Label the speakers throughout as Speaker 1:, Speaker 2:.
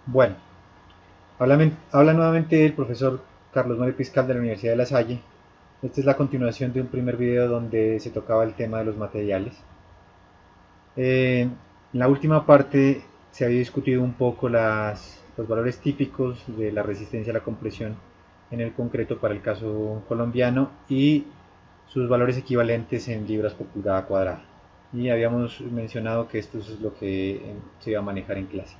Speaker 1: Bueno, habla nuevamente el profesor Carlos Mario Piscal de la Universidad de La Salle. Esta es la continuación de un primer video donde se tocaba el tema de los materiales. En la última parte se había discutido un poco los valores típicos de la resistencia a la compresión en el concreto para el caso colombiano y sus valores equivalentes en libras por pulgada cuadrada. Y habíamos mencionado que esto es lo que se iba a manejar en clase.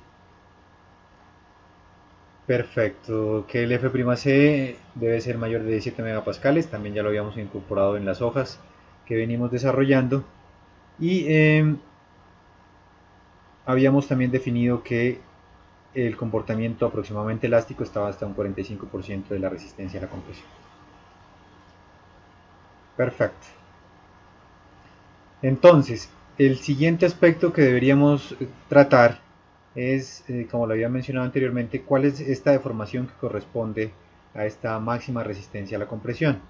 Speaker 1: Perfecto, que el F'C debe ser mayor de 17 megapascales, también ya lo habíamos incorporado en las hojas que venimos desarrollando. Y habíamos también definido que el comportamiento aproximadamente elástico estaba hasta un 45% de la resistencia a la compresión. Perfecto. Entonces, el siguiente aspecto que deberíamos tratar es, como lo había mencionado anteriormente, cuál es esta deformación que corresponde a esta máxima resistencia a la compresión.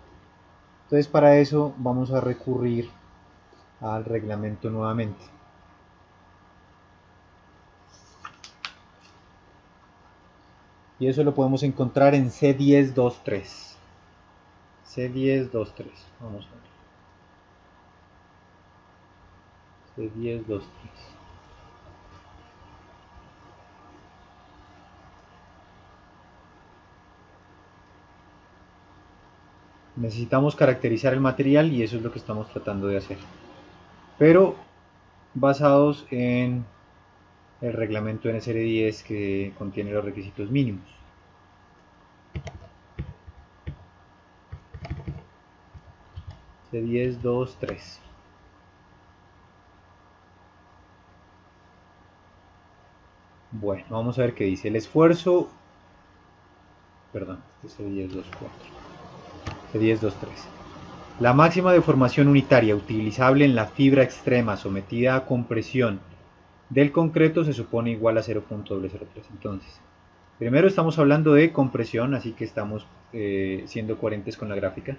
Speaker 1: Entonces, para eso vamos a recurrir al reglamento nuevamente. Y eso lo podemos encontrar en C10.2.3. C10.2.3. Vamos a ver. C10.2.3. Necesitamos caracterizar el material y eso es lo que estamos tratando de hacer. Pero basados en el reglamento NSR 10 que contiene los requisitos mínimos. C10.2.3. Bueno, vamos a ver qué dice. El esfuerzo, perdón, este es C10.2.4. C10.2.3. La máxima deformación unitaria utilizable en la fibra extrema sometida a compresión del concreto se supone igual a 0.003. Entonces, primero estamos hablando de compresión, así que estamos siendo coherentes con la gráfica.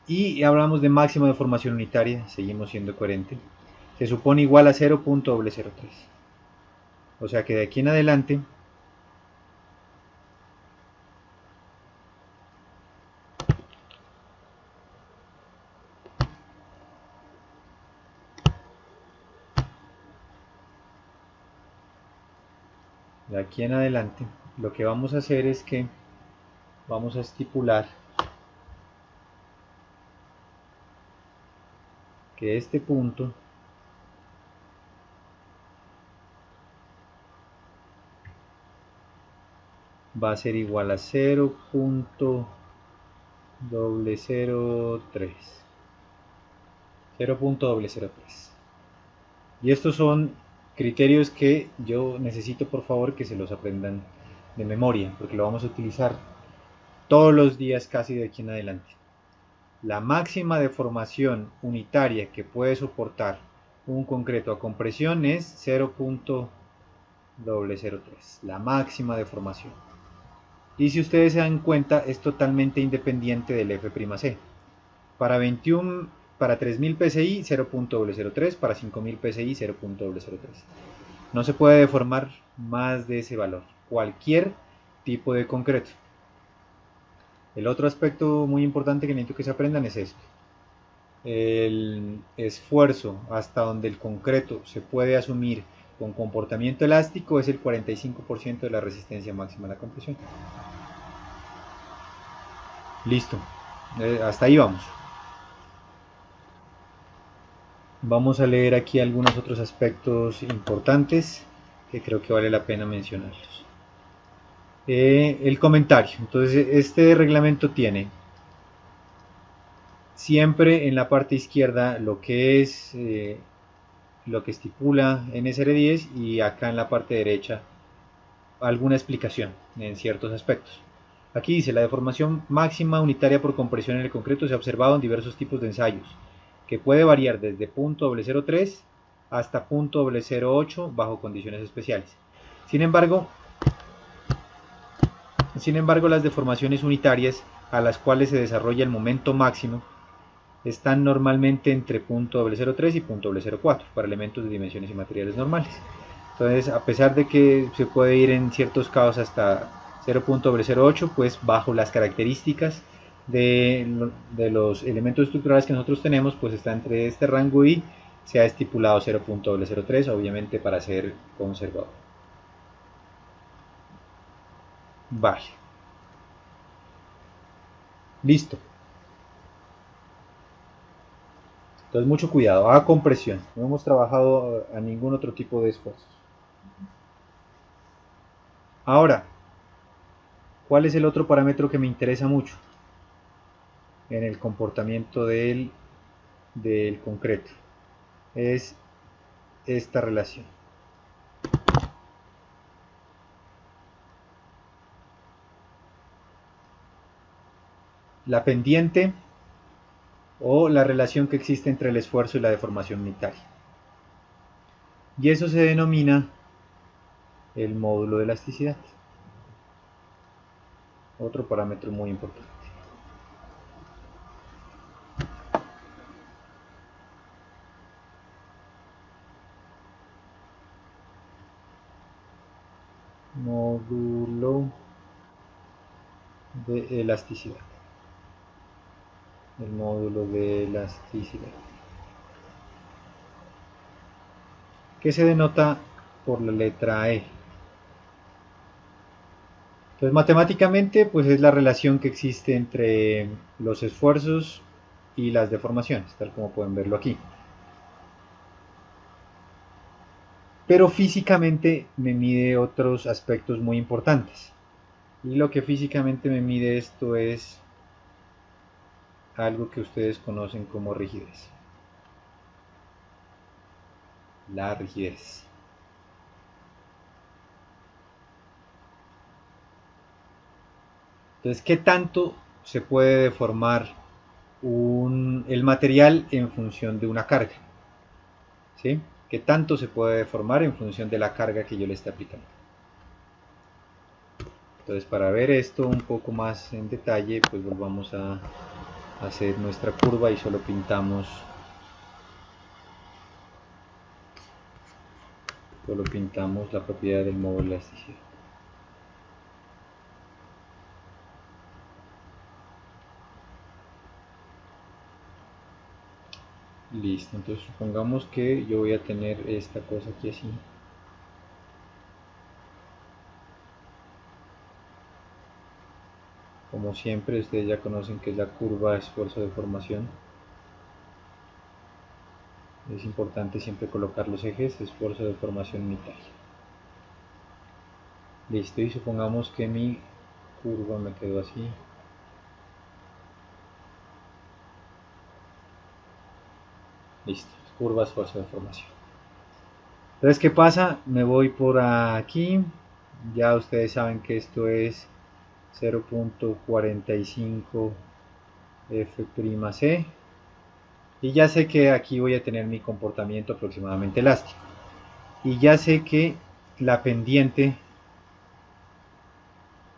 Speaker 1: Y hablamos de máxima deformación unitaria, seguimos siendo coherentes. Se supone igual a 0.003. O sea que de aquí en adelante lo que vamos a hacer es que vamos a estipular que este punto va a ser igual a 0.003. 0.003. Y estos son criterios que yo necesito por favor que se los aprendan de memoria, porque lo vamos a utilizar todos los días casi de aquí en adelante. La máxima deformación unitaria que puede soportar un concreto a compresión es 0.003, la máxima deformación. Y si ustedes se dan cuenta, es totalmente independiente del F'C. Para 3000 psi 0.003, para 5000 psi 0.003. No se puede deformar más de ese valor, cualquier tipo de concreto. El otro aspecto muy importante que necesito que se aprendan es esto. El esfuerzo hasta donde el concreto se puede asumir con comportamiento elástico es el 45% de la resistencia máxima a la compresión. Listo, hasta ahí vamos. Vamos a leer aquí algunos otros aspectos importantes que creo que vale la pena mencionarlos. El comentario. Entonces, este reglamento tiene siempre en la parte izquierda lo que es lo que estipula NSR10 y acá en la parte derecha alguna explicación en ciertos aspectos. Aquí dice, la deformación máxima unitaria por compresión en el concreto se ha observado en diversos tipos de ensayos, que puede variar desde .003 hasta .008 bajo condiciones especiales. Sin embargo, las deformaciones unitarias a las cuales se desarrolla el momento máximo están normalmente entre .003 y .004 para elementos de dimensiones y materiales normales. Entonces, a pesar de que se puede ir en ciertos casos hasta 0.08, pues bajo las características de los elementos estructurales que nosotros tenemos, pues está entre este rango y se ha estipulado 0.003, obviamente para ser conservador. Vale. Listo. Entonces mucho cuidado, haga compresión. No hemos trabajado a ningún otro tipo de esfuerzos. Ahora, ¿cuál es el otro parámetro que me interesa mucho en el comportamiento del concreto? Es esta relación. La pendiente o la relación que existe entre el esfuerzo y la deformación unitaria. Y eso se denomina el módulo de elasticidad. Otro parámetro muy importante. Módulo de elasticidad. El módulo de elasticidad, que se denota por la letra E. Entonces, matemáticamente, pues es la relación que existe entre los esfuerzos y las deformaciones, tal como pueden verlo aquí. Pero físicamente me mide otros aspectos muy importantes. Y lo que físicamente me mide esto es algo que ustedes conocen como rigidez. La rigidez. Entonces, ¿qué tanto se puede deformar el material en función de una carga? ¿Sí? ¿Qué tanto se puede deformar en función de la carga que yo le esté aplicando? Entonces, para ver esto un poco más en detalle, pues volvamos a hacer nuestra curva y solo pintamos la propiedad del módulo de elasticidad. Listo, entonces supongamos que yo voy a tener esta cosa aquí así. Como siempre, ustedes ya conocen que es la curva de esfuerzo de deformación. Es importante siempre colocar los ejes, esfuerzo de deformación unitaria. Listo, y supongamos que mi curva me quedó así. Listo, curva esfuerzo de deformación. Entonces, ¿qué pasa? Me voy por aquí. Ya ustedes saben que esto es 0.45 F'C. Y ya sé que aquí voy a tener mi comportamiento aproximadamente elástico. Y ya sé que la pendiente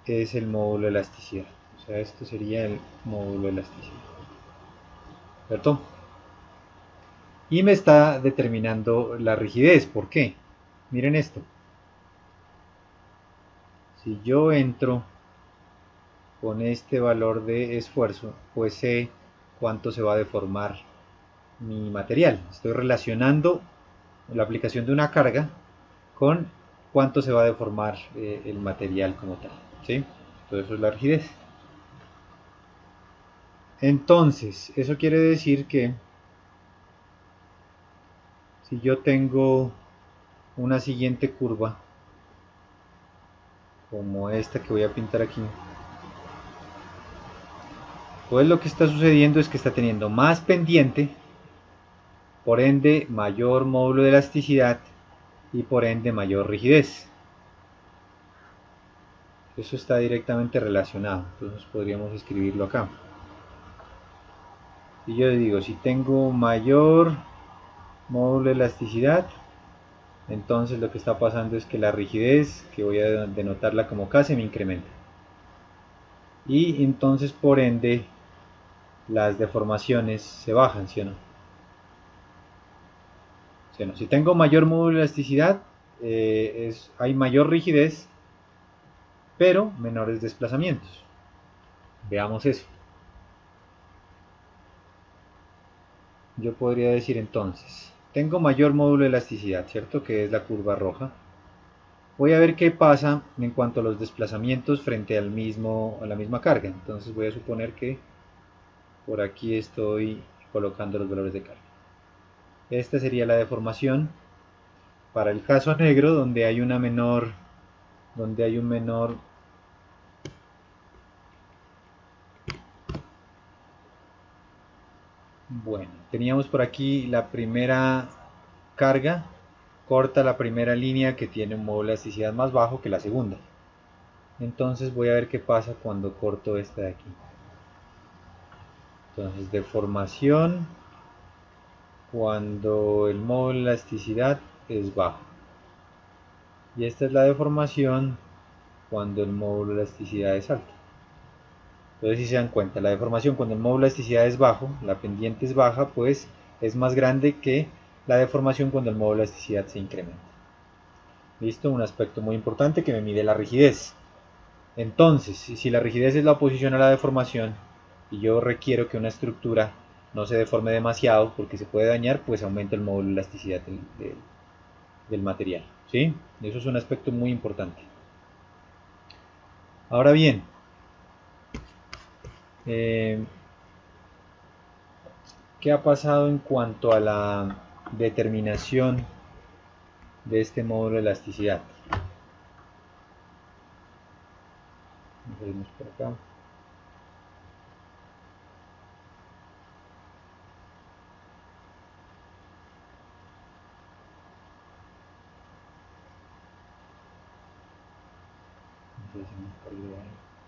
Speaker 1: es el módulo de elasticidad. O sea, esto sería el módulo de elasticidad. ¿Cierto? Y me está determinando la rigidez. ¿Por qué? Miren esto. Si yo entro con este valor de esfuerzo, pues sé cuánto se va a deformar mi material. Estoy relacionando la aplicación de una carga con cuánto se va a deformar el material como tal. ¿Sí? Todo eso es la rigidez. Entonces, eso quiere decir que si yo tengo una siguiente curva, como esta que voy a pintar aquí, pues lo que está sucediendo es que está teniendo más pendiente, por ende mayor módulo de elasticidad y por ende mayor rigidez. Eso está directamente relacionado, entonces podríamos escribirlo acá. Y yo digo, si tengo mayor módulo de elasticidad, entonces lo que está pasando es que la rigidez, que voy a denotarla como K, se me incrementa. Y entonces por ende las deformaciones se bajan, ¿sí o no? ¿Sí o no? Si tengo mayor módulo de elasticidad, hay mayor rigidez, pero menores desplazamientos. Veamos eso. Yo podría decir entonces, tengo mayor módulo de elasticidad, ¿cierto? Que es la curva roja. Voy a ver qué pasa en cuanto a los desplazamientos frente a la misma carga. Entonces voy a suponer que por aquí estoy colocando los valores de carga. Esta sería la deformación para el caso negro, donde hay un menor. Bueno, teníamos por aquí la primera carga, corta la primera línea que tiene un módulo de elasticidad más bajo que la segunda. Entonces voy a ver qué pasa cuando corto esta de aquí. Entonces, deformación cuando el módulo de elasticidad es bajo. Y esta es la deformación cuando el módulo de elasticidad es alto. Entonces, si se dan cuenta, la deformación cuando el módulo de elasticidad es bajo, la pendiente es baja, pues es más grande que la deformación cuando el módulo de elasticidad se incrementa. ¿Listo? Un aspecto muy importante que me mide la rigidez. Entonces, si la rigidez es la oposición a la deformación y yo requiero que una estructura no se deforme demasiado porque se puede dañar, pues aumenta el módulo de elasticidad del material. ¿Sí? Eso es un aspecto muy importante. Ahora bien, ¿qué ha pasado en cuanto a la determinación de este módulo de elasticidad? Vamos por acá.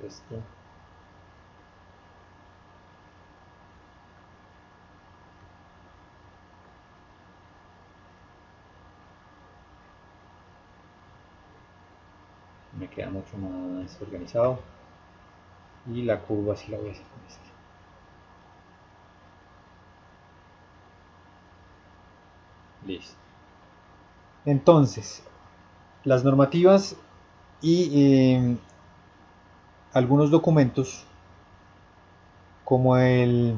Speaker 1: Esto. Me queda mucho más organizado. Y la curva sí la voy a hacer con esto. Listo. Entonces, las normativas y algunos documentos como el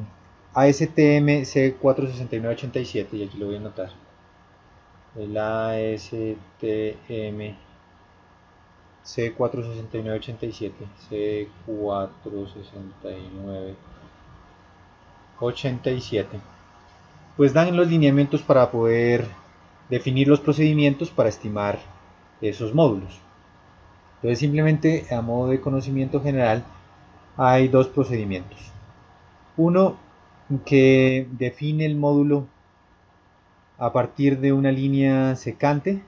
Speaker 1: ASTM C46987, y aquí lo voy a anotar, el ASTM C46987, C46987, pues dan los lineamientos para poder definir los procedimientos para estimar esos módulos. Entonces, simplemente a modo de conocimiento general, hay dos procedimientos. Uno que define el módulo a partir de una línea secante,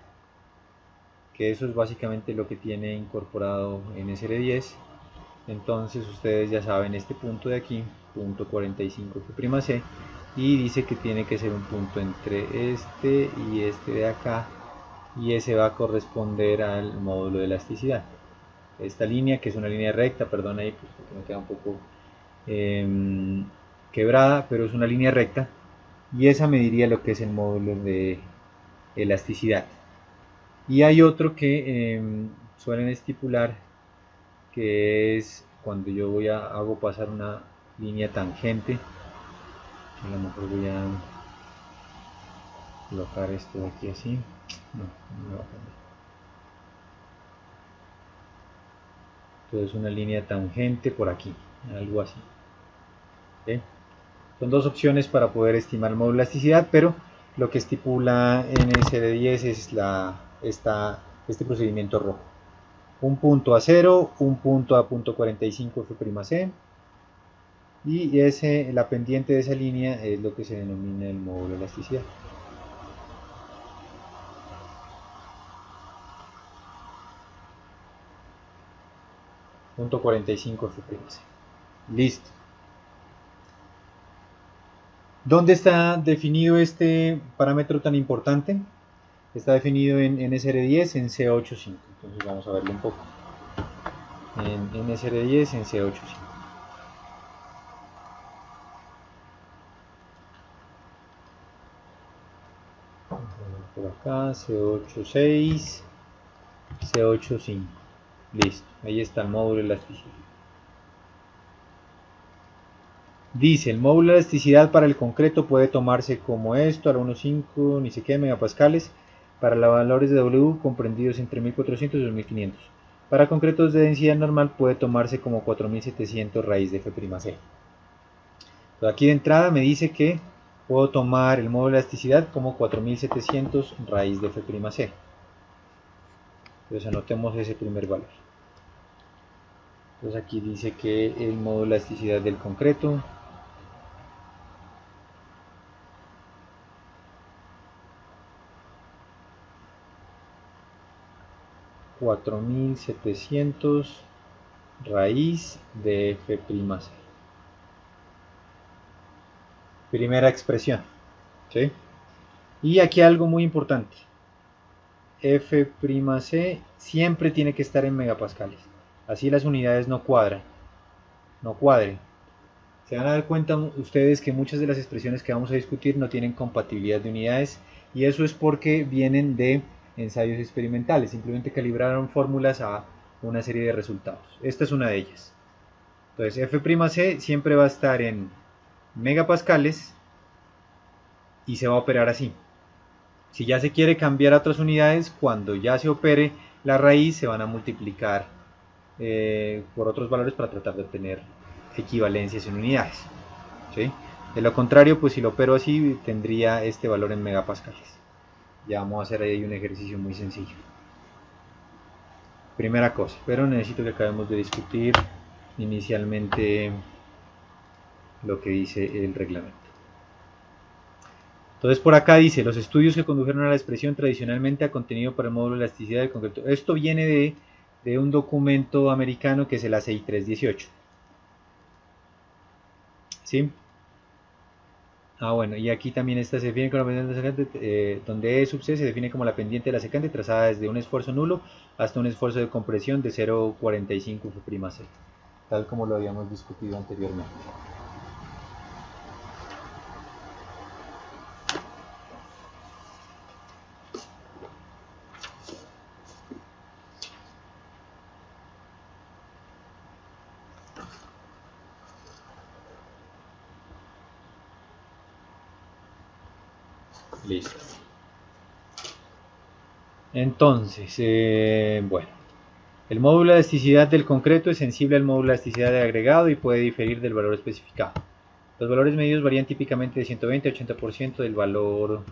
Speaker 1: que eso es básicamente lo que tiene incorporado en SR10. Entonces ustedes ya saben este punto de aquí, punto 45 F'C, y dice que tiene que ser un punto entre este y este de acá, y ese va a corresponder al módulo de elasticidad. Esta línea, que es una línea recta, perdón ahí porque me queda un poco quebrada, pero es una línea recta, y esa mediría lo que es el módulo de elasticidad. Y hay otro que suelen estipular, que es cuando yo hago pasar una línea tangente. A lo mejor voy a colocar esto de aquí así. No me va a cambiar. Entonces una línea tangente por aquí, algo así. ¿Okay? Son dos opciones para poder estimar el módulo de elasticidad, pero lo que estipula NSR10 es este procedimiento rojo. Un punto a 0, un punto a punto 45 F'C, y la pendiente de esa línea es lo que se denomina el módulo de elasticidad. Punto 45 F'C. Listo. ¿Dónde está definido este parámetro tan importante? Está definido en NSR10 en C85. Entonces vamos a verlo un poco. En NSR10 en C85. Por acá, C8,6, C8,5. Listo, ahí está el módulo de elasticidad. Dice, el módulo de elasticidad para el concreto puede tomarse como esto, al 1,5, ni sé qué, megapascales, para los valores de W comprendidos entre 1400 y 2500. Para concretos de densidad normal puede tomarse como 4700 raíz de F''C. Entonces aquí de entrada me dice que puedo tomar el módulo de elasticidad como 4700 raíz de F''C. Entonces anotemos ese primer valor. Entonces aquí dice que el módulo de elasticidad del concreto (4700 raíz de F''C). Primera expresión, ¿sí? Y aquí algo muy importante. F''C siempre tiene que estar en megapascales. Así las unidades no cuadren. Se van a dar cuenta ustedes que muchas de las expresiones que vamos a discutir no tienen compatibilidad de unidades, y eso es porque vienen de ensayos experimentales. Simplemente calibraron fórmulas a una serie de resultados. Esta es una de ellas. Entonces F''C siempre va a estar en megapascales y se va a operar así. Si ya se quiere cambiar a otras unidades, cuando ya se opere la raíz se van a multiplicar por otros valores para tratar de obtener equivalencias en unidades, ¿sí? De lo contrario, pues si lo opero así tendría este valor en megapascales. Ya vamos a hacer ahí un ejercicio muy sencillo. Primera cosa, pero necesito que acabemos de discutir inicialmente lo que dice el reglamento. Entonces por acá dice, los estudios que condujeron a la expresión tradicionalmente a contenido para el módulo de elasticidad del concreto. Esto viene de un documento americano que es el ACI 318. ¿Sí? Bueno, y aquí también se define como la pendiente de la secante, donde E sub C se define como la pendiente de la secante trazada desde un esfuerzo nulo hasta un esfuerzo de compresión de 0,45 F''C, tal como lo habíamos discutido anteriormente. Listo. Entonces, bueno, el módulo de elasticidad del concreto es sensible al módulo de elasticidad de agregado y puede diferir del valor especificado. Los valores medios varían típicamente de 120 a 80% del valor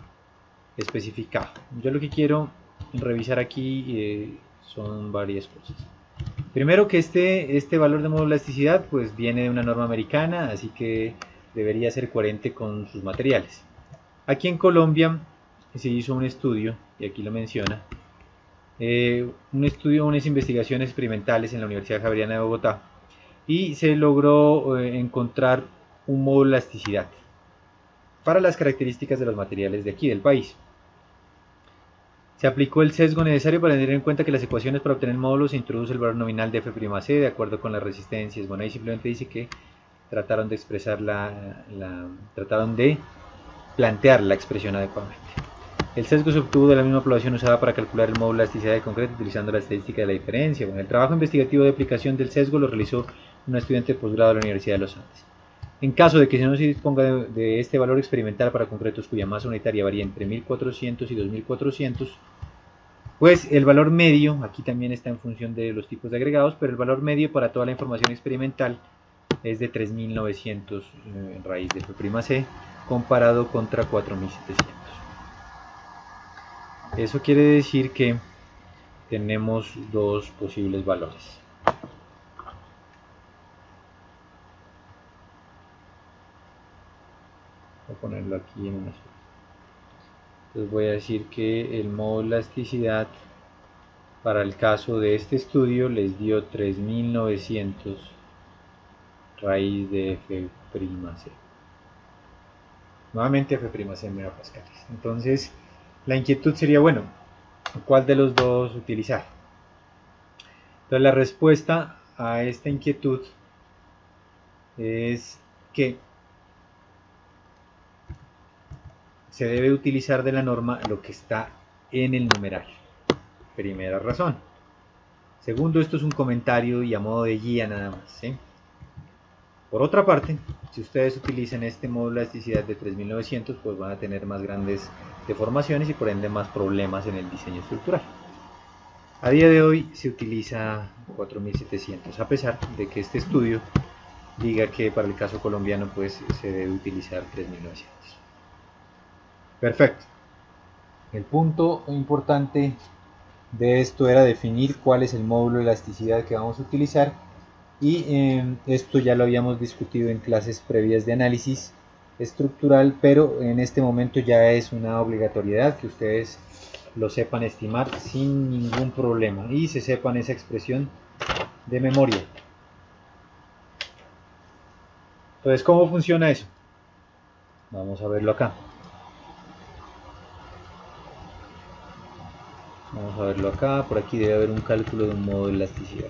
Speaker 1: especificado. Yo lo que quiero revisar aquí son varias cosas. Primero que este valor de módulo de elasticidad pues viene de una norma americana, así que debería ser coherente con sus materiales. Aquí en Colombia se hizo un estudio, y aquí lo menciona, unas investigaciones experimentales en la Universidad Javeriana de Bogotá, y se logró encontrar un módulo de elasticidad para las características de los materiales de aquí del país. Se aplicó el sesgo necesario para tener en cuenta que las ecuaciones para obtener módulos se introduce el valor nominal de F''C de acuerdo con las resistencias. Bueno, ahí simplemente dice que trataron de expresar trataron de plantear la expresión adecuadamente. El sesgo se obtuvo de la misma población usada para calcular el módulo de elasticidad de concreto utilizando la estadística de la diferencia. Bueno, el trabajo investigativo de aplicación del sesgo lo realizó una estudiante de posgrado de la Universidad de los Andes. En caso de que no se disponga de este valor experimental para concretos cuya masa unitaria varía entre 1400 y 2400, pues el valor medio, aquí también está en función de los tipos de agregados, pero el valor medio para toda la información experimental es de 3900 raíz de F''C comparado contra 4700. Eso quiere decir que tenemos dos posibles valores. Voy a ponerlo aquí en una sola. Entonces voy a decir que el módulo de elasticidad para el caso de este estudio les dio 3900 raíz de F''C. Nuevamente F''C en megapascales. Entonces la inquietud sería, bueno, ¿cuál de los dos utilizar? Entonces la respuesta a esta inquietud es que se debe utilizar de la norma lo que está en el numeral. Primera razón. Segundo, esto es un comentario y a modo de guía nada más, ¿sí? Por otra parte, si ustedes utilizan este módulo de elasticidad de 3900, pues van a tener más grandes deformaciones y por ende más problemas en el diseño estructural. A día de hoy se utiliza 4700, a pesar de que este estudio diga que para el caso colombiano pues se debe utilizar 3900. Perfecto. El punto importante de esto era definir cuál es el módulo de elasticidad que vamos a utilizar y esto ya lo habíamos discutido en clases previas de análisis estructural, pero en este momento ya es una obligatoriedad que ustedes lo sepan estimar sin ningún problema y se sepan esa expresión de memoria. Entonces, ¿cómo funciona eso? Vamos a verlo acá. Vamos a verlo acá. Por aquí debe haber un cálculo de un módulo de elasticidad.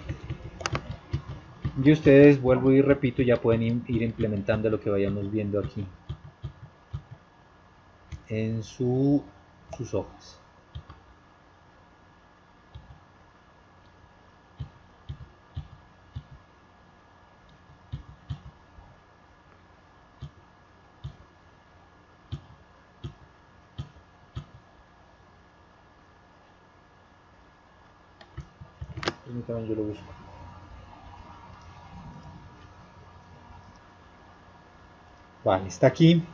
Speaker 1: Y ustedes, vuelvo y repito, ya pueden ir implementando lo que vayamos viendo aquí en sus hojas. Permítanme, yo lo busco. Vale, está aquí.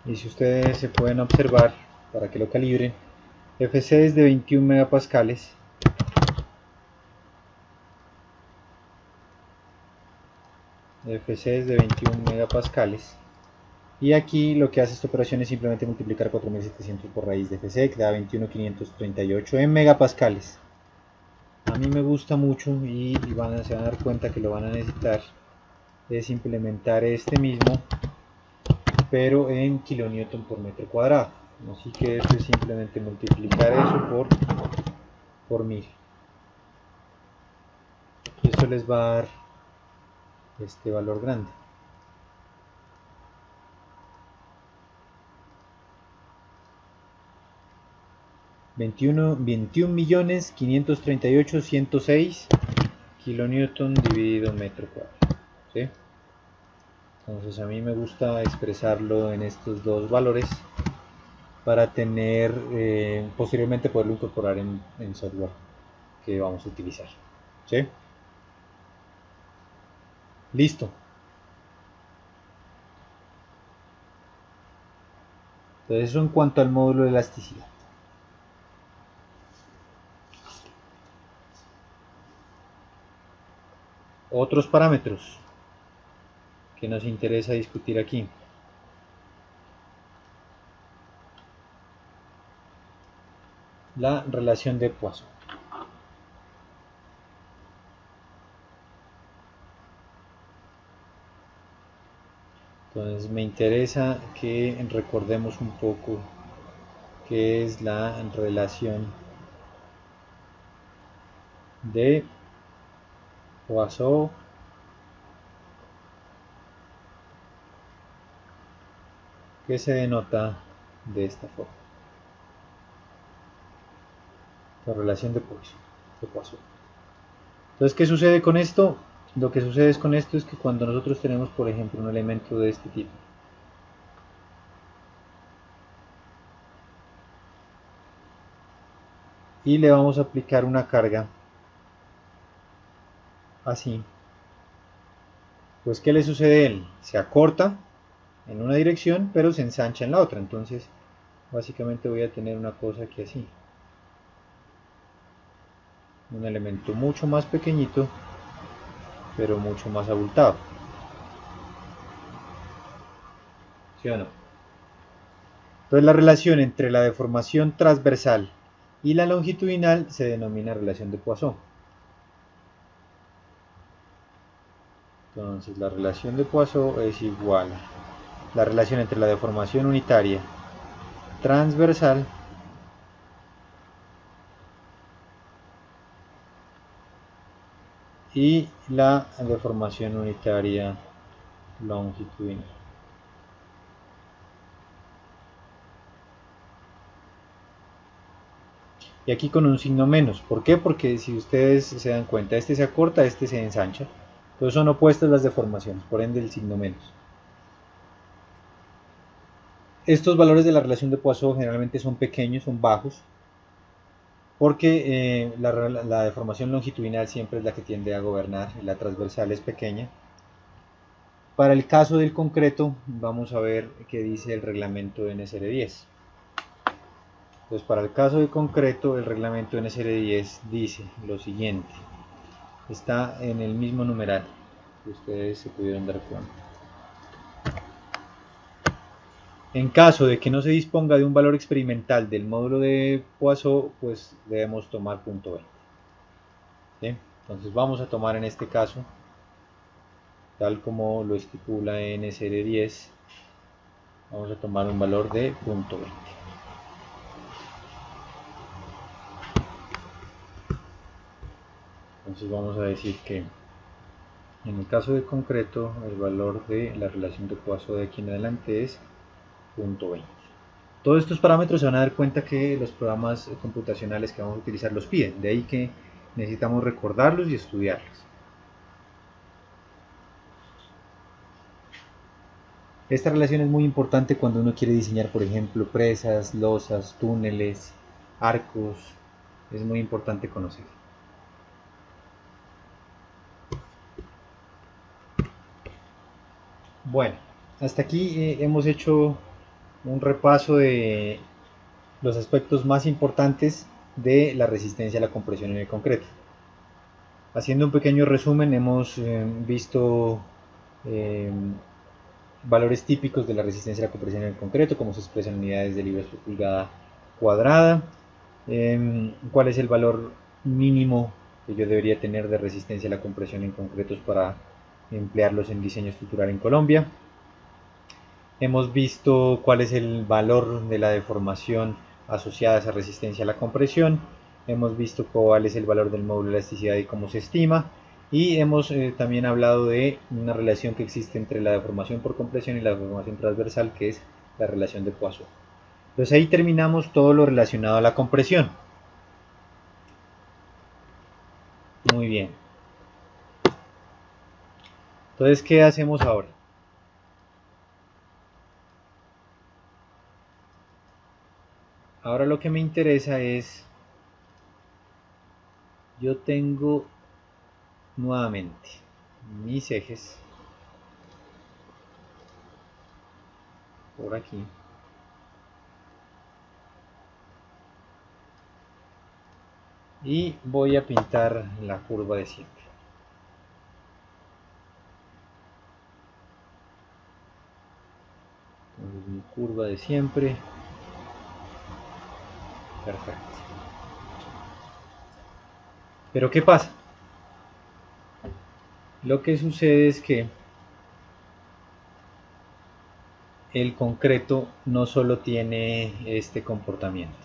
Speaker 1: Y si ustedes se pueden observar, para que lo calibren, FC es de 21 megapascales. FC es de 21 megapascales. Y aquí lo que hace esta operación es simplemente multiplicar 4700 por raíz de FC, que da 21.538 en megapascales. A mí me gusta mucho y se van a dar cuenta que lo van a necesitar, es implementar este mismo, pero en kilonewton por metro cuadrado. Así que esto es simplemente multiplicar eso por 1000. Y esto les va a dar este valor grande. $21.538.106 kilonewton dividido metro cuadrado, ¿sí? Entonces a mí me gusta expresarlo en estos dos valores para tener posteriormente poderlo incorporar en software que vamos a utilizar, ¿sí? Listo. Entonces eso en cuanto al módulo de elasticidad. Otros parámetros que nos interesa discutir aquí. La relación de Poisson. Entonces me interesa que recordemos un poco qué es la relación de Poisson que se denota de esta forma. La relación de Poisson. Entonces, ¿qué sucede con esto? Lo que sucede con esto es que cuando nosotros tenemos, por ejemplo, un elemento de este tipo, y le vamos a aplicar una carga así, pues ¿qué le sucede a él? Se acorta en una dirección, pero se ensancha en la otra. Entonces, básicamente voy a tener una cosa aquí así. Un elemento mucho más pequeñito, pero mucho más abultado. ¿Sí o no? Entonces la relación entre la deformación transversal y la longitudinal se denomina relación de Poisson. Entonces la relación de Poisson es igual a la relación entre la deformación unitaria transversal y la deformación unitaria longitudinal. y aquí con un signo menos. ¿Por qué? Porque si ustedes se dan cuenta, este se acorta, este se ensancha. Entonces son opuestas las deformaciones, por ende el signo menos. Estos valores de la relación de Poisson generalmente son pequeños, son bajos, porque la deformación longitudinal siempre es la que tiende a gobernar y la transversal es pequeña. Para el caso del concreto, vamos a ver qué dice el reglamento NSR10. Entonces, para el caso de concreto, el reglamento NSR10 dice lo siguiente. Está en el mismo numeral que ustedes se pudieron dar cuenta. En caso de que no se disponga de un valor experimental del módulo de Poisson, pues debemos tomar punto 20. ¿Sí? Entonces vamos a tomar en este caso, tal como lo estipula NSR10, vamos a tomar un valor de punto 20. Entonces vamos a decir que en el caso de concreto el valor de la relación de Poisson de aquí en adelante es punto 20. Todos estos parámetros se van a dar cuenta que los programas computacionales que vamos a utilizar los piden, de ahí que necesitamos recordarlos y estudiarlos. Esta relación es muy importante cuando uno quiere diseñar, por ejemplo, presas, losas, túneles, arcos. Es muy importante conocer. Bueno, hasta aquí hemos hecho un repaso de los aspectos más importantes de la resistencia a la compresión en el concreto. Haciendo un pequeño resumen, hemos visto valores típicos de la resistencia a la compresión en el concreto, como se expresa en unidades de libras por pulgada cuadrada, cuál es el valor mínimo que yo debería tener de resistencia a la compresión en concretos para emplearlos en diseño estructural en Colombia. Hemos visto cuál es el valor de la deformación asociada a esa resistencia a la compresión. Hemos visto cuál es el valor del módulo de elasticidad y cómo se estima. Y hemos también hablado de una relación que existe entre la deformación por compresión y la deformación transversal, que es la relación de Poisson. Entonces ahí terminamos todo lo relacionado a la compresión. Muy bien. Entonces, ¿qué hacemos ahora? Ahora lo que me interesa es, yo tengo nuevamente mis ejes por aquí. Y voy a pintar la curva de siempre. Entonces, mi curva de siempre. Perfecto. Pero ¿qué pasa? Lo que sucede es que el concreto no solo tiene este comportamiento.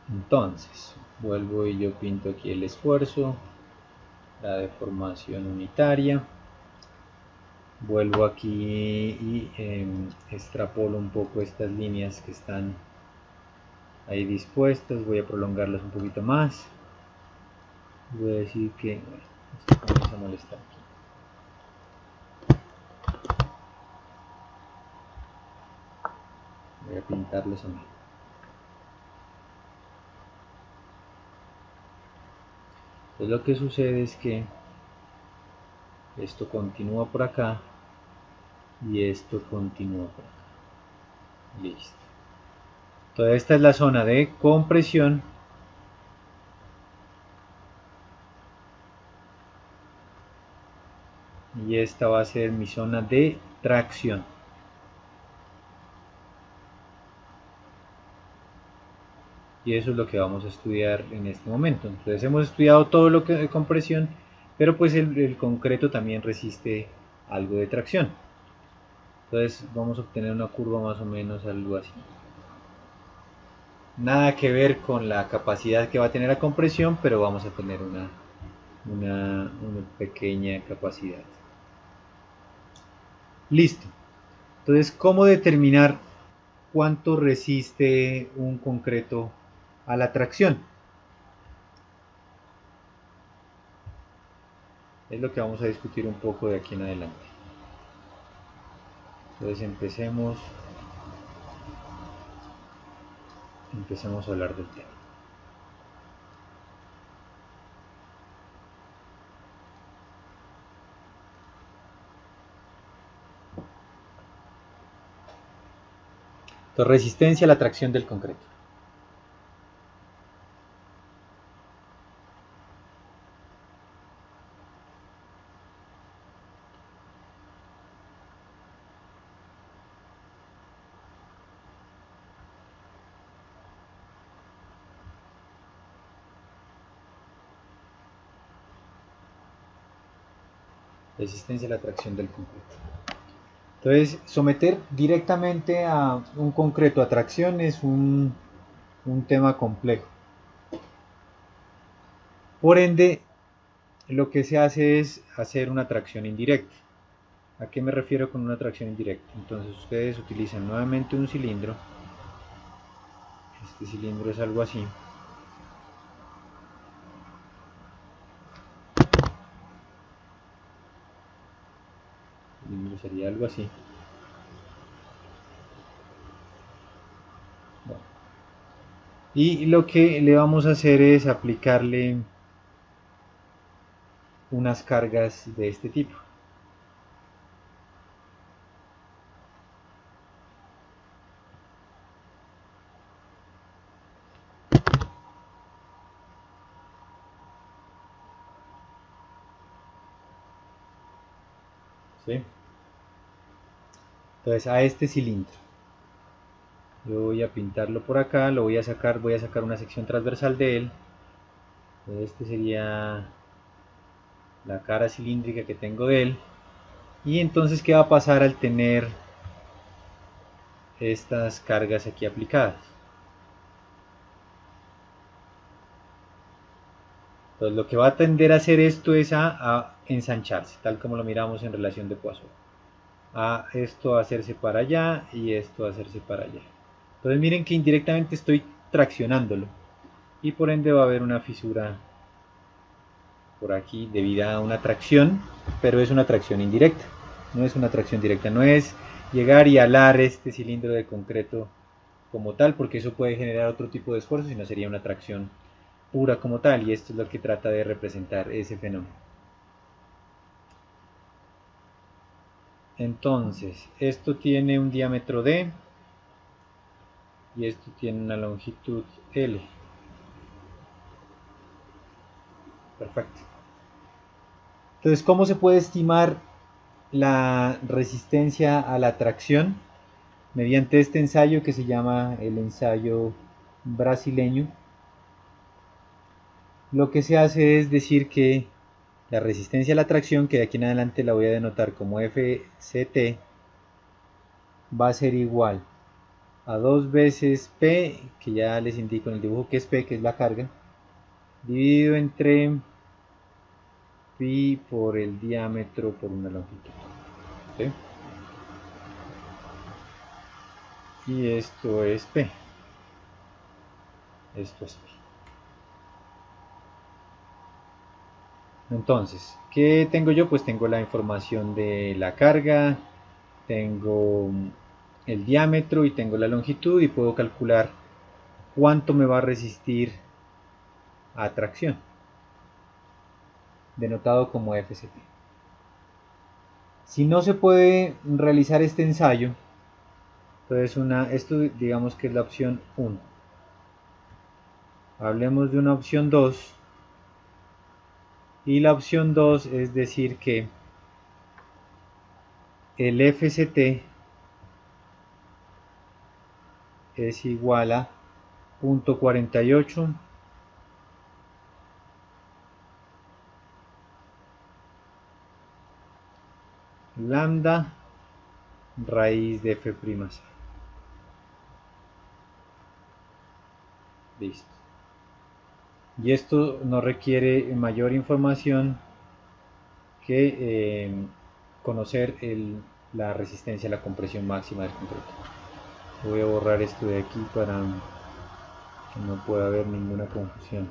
Speaker 1: Entonces, vuelvo y yo pinto aquí el esfuerzo, la deformación unitaria. Vuelvo aquí y extrapolo un poco estas líneas que están ahí dispuestas. Voy a prolongarlas un poquito más. Voy a decir que bueno, esto comienza a molestar aquí. Voy a pintarlos a mí. Entonces lo que sucede es que esto continúa por acá y esto continúa por acá. Listo. Entonces esta es la zona de compresión. Y esta va a ser mi zona de tracción. Y eso es lo que vamos a estudiar en este momento. Entonces hemos estudiado todo lo que de compresión, pero pues el concreto también resiste algo de tracción. Entonces vamos a obtener una curva más o menos algo así. Nada que ver con la capacidad que va a tener la compresión, pero vamos a tener una pequeña capacidad. Listo. Entonces, ¿cómo determinar cuánto resiste un concreto a la tracción? Es lo que vamos a discutir un poco de aquí en adelante. Entonces empecemos a hablar del tema. Entonces, resistencia a la tracción del concreto. Resistencia a la tracción del concreto. Entonces, someter directamente a un concreto a tracción es un tema complejo. Por ende, lo que se hace es hacer una tracción indirecta. ¿A qué me refiero con una tracción indirecta? Entonces ustedes utilizan nuevamente un cilindro. Este cilindro es algo así. El cilindro sería algo así. Bueno. Y lo que le vamos a hacer es aplicarle unas cargas de este tipo. ¿Sí? Entonces a este cilindro yo voy a pintarlo por acá, lo voy a sacar una sección transversal de él. Este sería la cara cilíndrica que tengo de él. Y entonces, ¿qué va a pasar al tener estas cargas aquí aplicadas? Entonces, lo que va a tender a hacer esto es a ensancharse, tal como lo miramos en relación de Poisson. A esto a hacerse para allá y esto a hacerse para allá. Entonces, miren que indirectamente estoy traccionándolo. Y por ende va a haber una fisura por aquí debido a una tracción, pero es una tracción indirecta. No es una tracción directa, no es llegar y alar este cilindro de concreto como tal, porque eso puede generar otro tipo de esfuerzo, sino sería una tracción pura como tal, y esto es lo que trata de representar ese fenómeno. Entonces, esto tiene un diámetro D y esto tiene una longitud L. Perfecto. Entonces, ¿cómo se puede estimar la resistencia a la tracción? Mediante este ensayo que se llama el ensayo brasileño. Lo que se hace es decir que la resistencia a la tracción, que de aquí en adelante la voy a denotar como FCT, va a ser igual a 2 veces P, que ya les indico en el dibujo que es P, que es la carga, dividido entre pi por el diámetro por una longitud. ¿Sí? Y esto es P. Esto es P. Entonces, ¿qué tengo yo? Pues tengo la información de la carga, tengo el diámetro y tengo la longitud y puedo calcular cuánto me va a resistir a tracción, denotado como FCT. Si no se puede realizar este ensayo, entonces esto digamos que es la opción 1. Hablemos de una opción 2. Y la opción 2 es decir que el FCT es igual a 0.48 lambda raíz de F'. Listo. Y esto no requiere mayor información que conocer la resistencia a la compresión máxima del concreto. Voy a borrar esto de aquí para que no pueda haber ninguna confusión.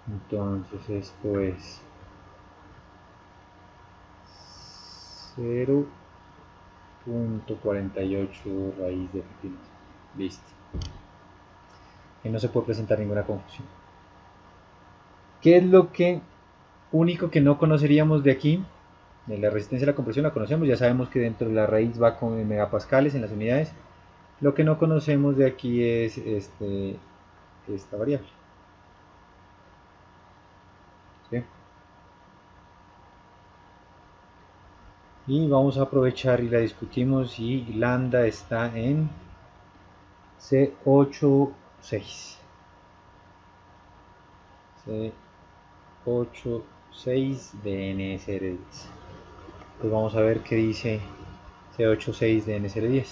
Speaker 1: Entonces esto es 0.48 raíz de f'. Listo. Y no se puede presentar ninguna confusión. ¿Qué es lo único que no conoceríamos de aquí? De la resistencia a la compresión la conocemos, ya sabemos que dentro de la raíz va con megapascales en las unidades. Lo que no conocemos de aquí es esta variable. ¿Sí? Y vamos a aprovechar y la discutimos, y lambda está en C86. C86 de NSR10. Pues vamos a ver qué dice C86 de NSR10.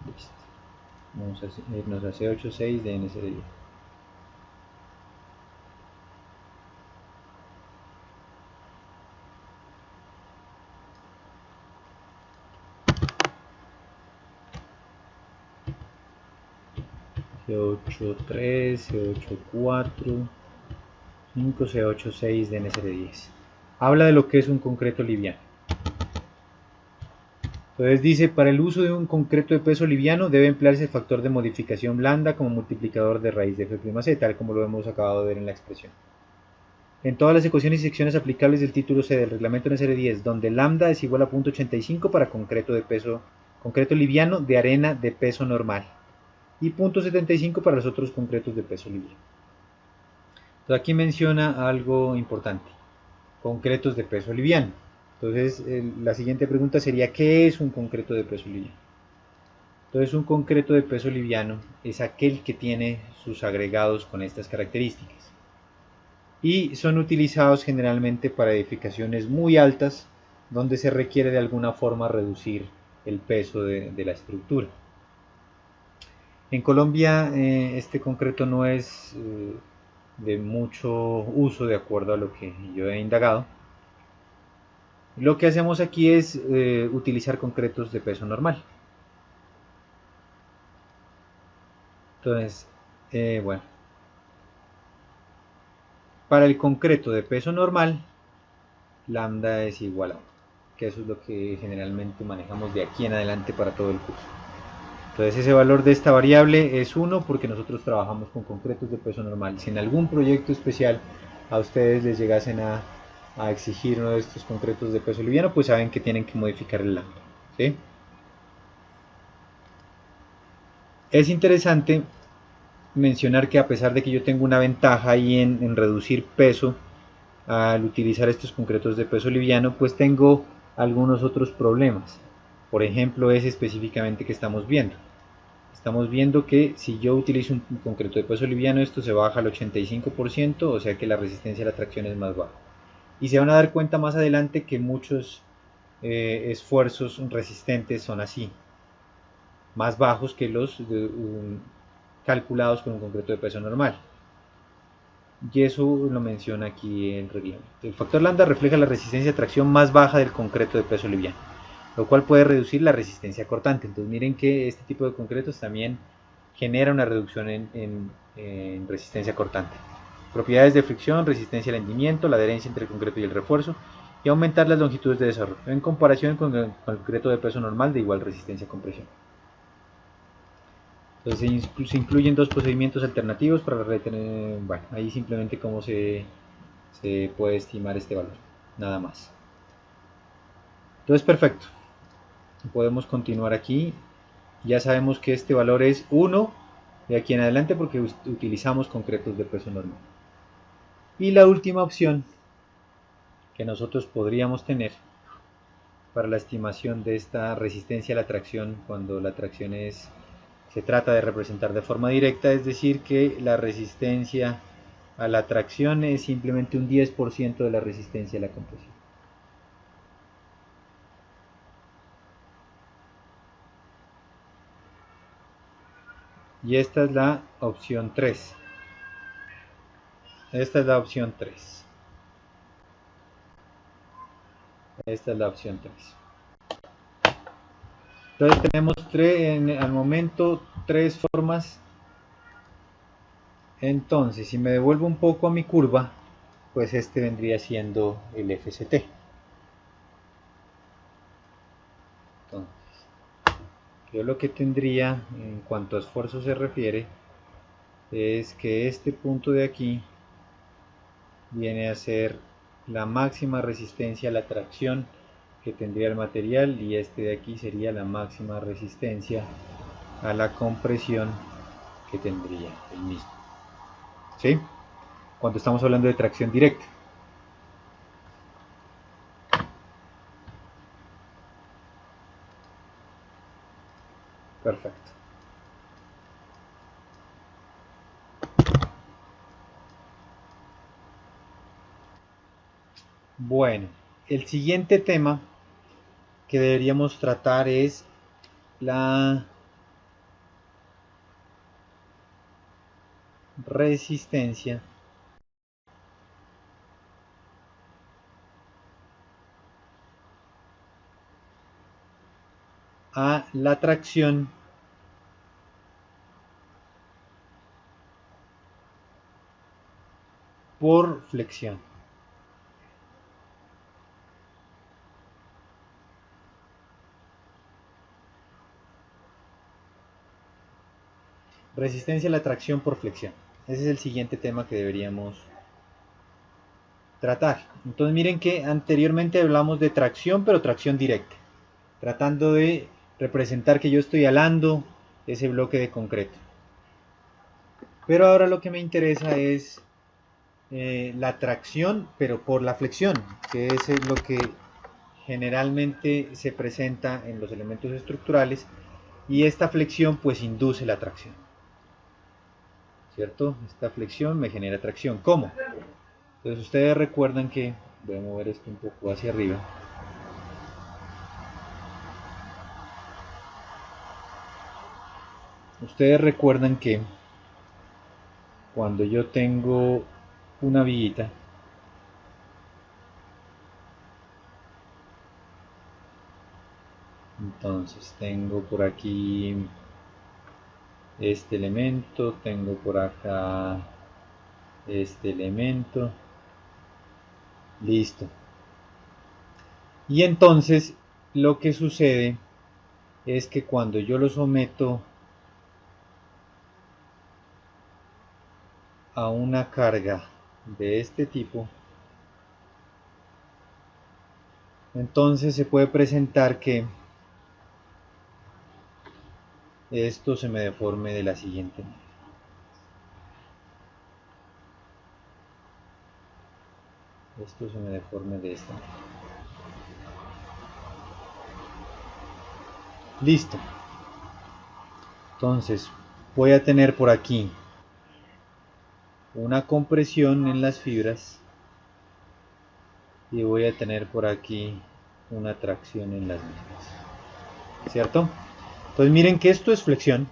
Speaker 1: Listo. Vamos a irnos a C86 de NSR10. C83, C84, 5, C86 de NSR10. Habla de lo que es un concreto liviano. Entonces dice, para el uso de un concreto de peso liviano debe emplearse el factor de modificación lambda como multiplicador de raíz de f', tal como lo hemos acabado de ver en la expresión. En todas las ecuaciones y secciones aplicables del título C del reglamento NSR10, donde lambda es igual a 0.85 para concreto liviano de arena de peso normal, y 0.75 para los otros concretos de peso liviano. Entonces aquí menciona algo importante: concretos de peso liviano. Entonces la siguiente pregunta sería, ¿qué es un concreto de peso liviano? Entonces un concreto de peso liviano es aquel que tiene sus agregados con estas características, y son utilizados generalmente para edificaciones muy altas donde se requiere de alguna forma reducir el peso de la estructura. En Colombia este concreto no es de mucho uso, de acuerdo a lo que yo he indagado. Lo que hacemos aquí es utilizar concretos de peso normal. Entonces, bueno, para el concreto de peso normal, lambda es igual a 1, que eso es lo que generalmente manejamos de aquí en adelante para todo el curso. Entonces ese valor de esta variable es 1 porque nosotros trabajamos con concretos de peso normal. Si en algún proyecto especial a ustedes les llegasen a exigir uno de estos concretos de peso liviano, pues saben que tienen que modificar el lambda, ¿sí? Es interesante mencionar que a pesar de que yo tengo una ventaja ahí en reducir peso al utilizar estos concretos de peso liviano, pues tengo algunos otros problemas. Por ejemplo, ese específicamente que estamos viendo. Estamos viendo que si yo utilizo un concreto de peso liviano, esto se baja al 85%, o sea que la resistencia a la tracción es más baja. Y se van a dar cuenta más adelante que muchos esfuerzos resistentes son así, más bajos que los calculados con un concreto de peso normal. Y eso lo menciona aquí el reglamento. El factor lambda refleja la resistencia a tracción más baja del concreto de peso liviano, lo cual puede reducir la resistencia cortante. Entonces miren que este tipo de concretos también genera una reducción en resistencia cortante. Propiedades de fricción, resistencia al hundimiento, la adherencia entre el concreto y el refuerzo, y aumentar las longitudes de desarrollo en comparación con el concreto de peso normal de igual resistencia a compresión. Entonces se incluyen dos procedimientos alternativos para retener, bueno, ahí simplemente cómo se puede estimar este valor, nada más. Entonces perfecto, podemos continuar aquí. Ya sabemos que este valor es 1 de aquí en adelante porque utilizamos concretos de peso normal. Y la última opción que nosotros podríamos tener para la estimación de esta resistencia a la tracción, cuando la tracción se trata de representar de forma directa, es decir que la resistencia a la tracción es simplemente un 10% de la resistencia a la compresión. y esta es la opción 3. Esta es la opción 3. Esta es la opción 3. Entonces tenemos al momento 3 formas. Entonces, si me devuelvo un poco a mi curva, pues este vendría siendo el FCT. Entonces, yo lo que tendría en cuanto a esfuerzo se refiere es que este punto de aquí viene a ser la máxima resistencia a la tracción que tendría el material, y este de aquí sería la máxima resistencia a la compresión que tendría el mismo. ¿Sí? Cuando estamos hablando de tracción directa. Perfecto. Bueno, el siguiente tema que deberíamos tratar es la resistencia a la tracción por flexión. Resistencia a la tracción por flexión. Ese es el siguiente tema que deberíamos tratar. Entonces miren que anteriormente hablamos de tracción, pero tracción directa, tratando de representar que yo estoy alando ese bloque de concreto. Pero ahora lo que me interesa es la tracción, pero por la flexión, que es lo que generalmente se presenta en los elementos estructurales, y esta flexión pues induce la tracción, ¿cierto? Esta flexión me genera tracción. ¿Cómo? Entonces ustedes recuerdan que, voy a mover esto un poco hacia arriba, ustedes recuerdan que cuando yo tengo una viguita, entonces tengo por aquí este elemento, tengo por acá este elemento, listo. Y entonces lo que sucede es que cuando yo lo someto a una carga de este tipo, entonces se puede presentar que esto se me deforme de la siguiente manera. Esto se me deforme de esta manera. Listo. Entonces voy a tener por aquí una compresión en las fibras y voy a tener por aquí una tracción en las mismas, ¿cierto? Entonces miren que esto es flexión,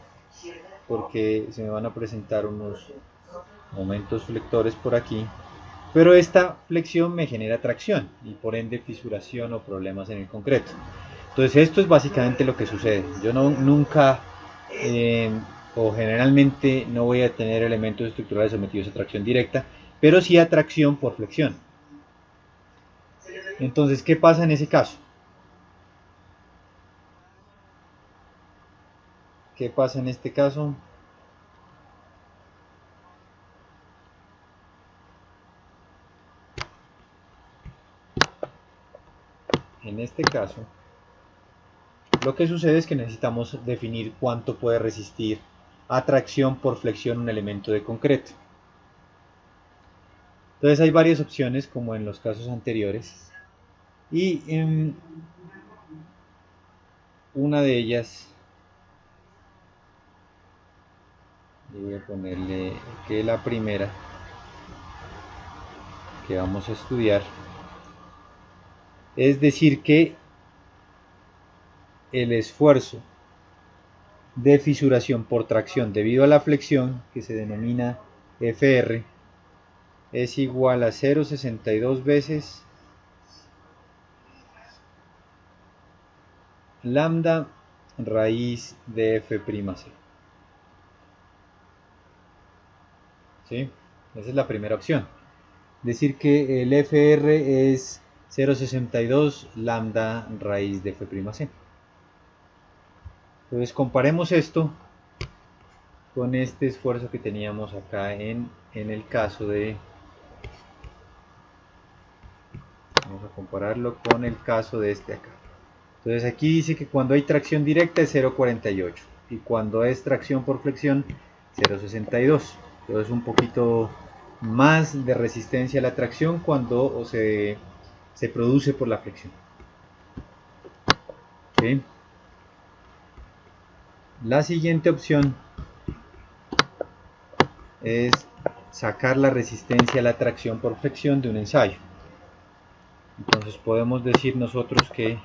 Speaker 1: porque se me van a presentar unos momentos flectores por aquí, pero esta flexión me genera tracción y por ende fisuración o problemas en el concreto. Entonces esto es básicamente lo que sucede. Yo nunca o generalmente no voy a tener elementos estructurales sometidos a tracción directa, pero sí a tracción por flexión. Entonces, ¿qué pasa en ese caso? ¿Qué pasa en este caso? En este caso, lo que sucede es que necesitamos definir cuánto puede resistir a tracción por flexión un elemento de concreto. Entonces hay varias opciones como en los casos anteriores y una de ellas, voy a ponerle que la primera que vamos a estudiar, es decir que el esfuerzo de fisuración por tracción debido a la flexión, que se denomina FR, es igual a 0,62 veces lambda raíz de F'C. ¿Sí? Esa es la primera opción. Decir que el FR es 0,62 lambda raíz de F'C. Entonces comparemos esto con este esfuerzo que teníamos acá en el caso de... Vamos a compararlo con el caso de este acá. Entonces aquí dice que cuando hay tracción directa es 0,48 y cuando es tracción por flexión 0,62. Entonces un poquito más de resistencia a la tracción cuando se produce por la flexión. ¿Sí? La siguiente opción es sacar la resistencia a la tracción por flexión de un ensayo. Entonces podemos decir nosotros que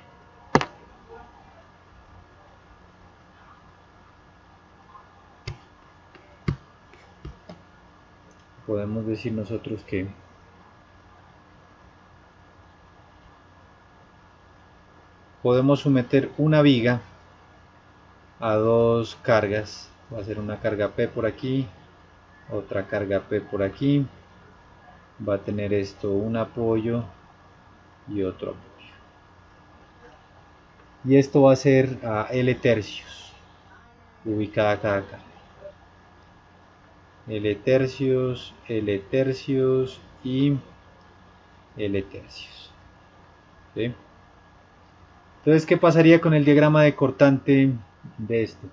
Speaker 1: podemos someter una viga a dos cargas. Va a ser una carga P por aquí, otra carga P por aquí. Va a tener esto un apoyo y otro apoyo. Y esto va a ser a L tercios, ubicada cada carga. L tercios y L tercios. ¿Sí? Entonces, ¿qué pasaría con el diagrama de cortante de esto?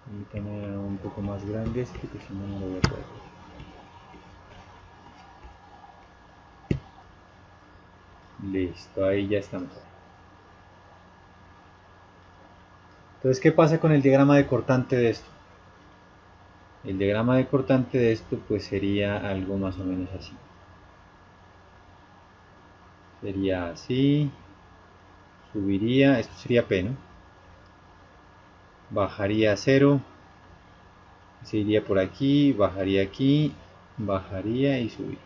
Speaker 1: Voy a tener un poco más grande, porque si no, no lo voy a poder. Listo, ahí ya estamos. Entonces, ¿qué pasa con el diagrama de cortante de esto? El diagrama de cortante de esto pues sería algo más o menos así. Sería así, subiría, esto sería P, ¿no? Bajaría a 0, se iría por aquí, bajaría y subiría.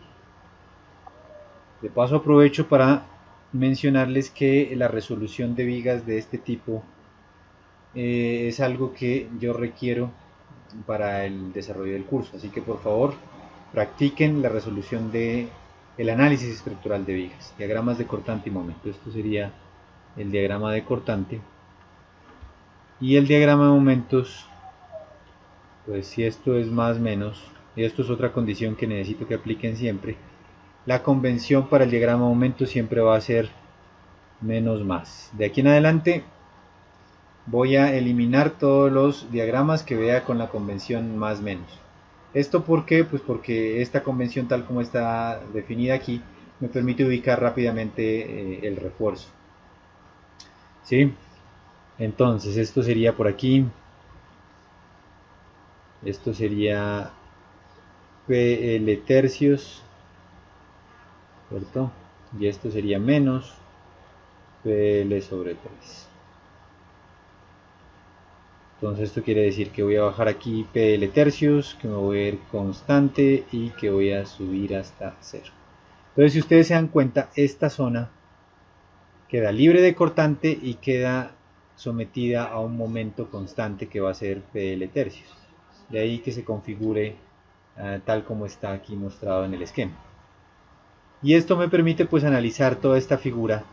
Speaker 1: De paso aprovecho para mencionarles que la resolución de vigas de este tipo es algo que yo requiero para el desarrollo del curso, así que por favor practiquen la resolución de el análisis estructural de vigas, diagramas de cortante y momento. Esto sería el diagrama de cortante y el diagrama de momentos, pues si esto es más menos, y esto es otra condición que necesito que apliquen siempre, la convención para el diagrama de momento siempre va a ser menos más. De aquí en adelante voy a eliminar todos los diagramas que vea con la convención más menos. ¿Esto por qué? Pues porque esta convención tal como está definida aquí me permite ubicar rápidamente el refuerzo. ¿Sí? Entonces esto sería por aquí. Esto sería PL tercios, ¿cierto? Y esto sería menos PL sobre 3. Entonces esto quiere decir que voy a bajar aquí PL tercios, que me voy a ir constante y que voy a subir hasta 0. Entonces si ustedes se dan cuenta, esta zona queda libre de cortante y queda sometida a un momento constante que va a ser PL tercios. De ahí que se configure tal como está aquí mostrado en el esquema. Y esto me permite pues analizar toda esta figura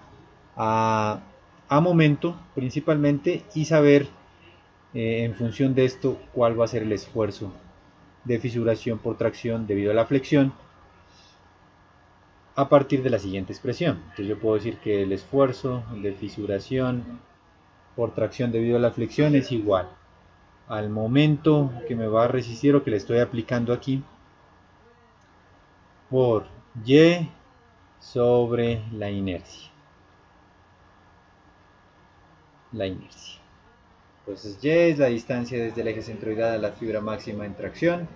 Speaker 1: a momento principalmente y saber en función de esto cuál va a ser el esfuerzo de fisuración por tracción debido a la flexión a partir de la siguiente expresión. Entonces yo puedo decir que el esfuerzo de fisuración por tracción debido a la flexión es igual al momento que me va a resistir o que le estoy aplicando aquí por Y sobre la inercia. Entonces Y es la distancia desde el eje centroidal a la fibra máxima en tracción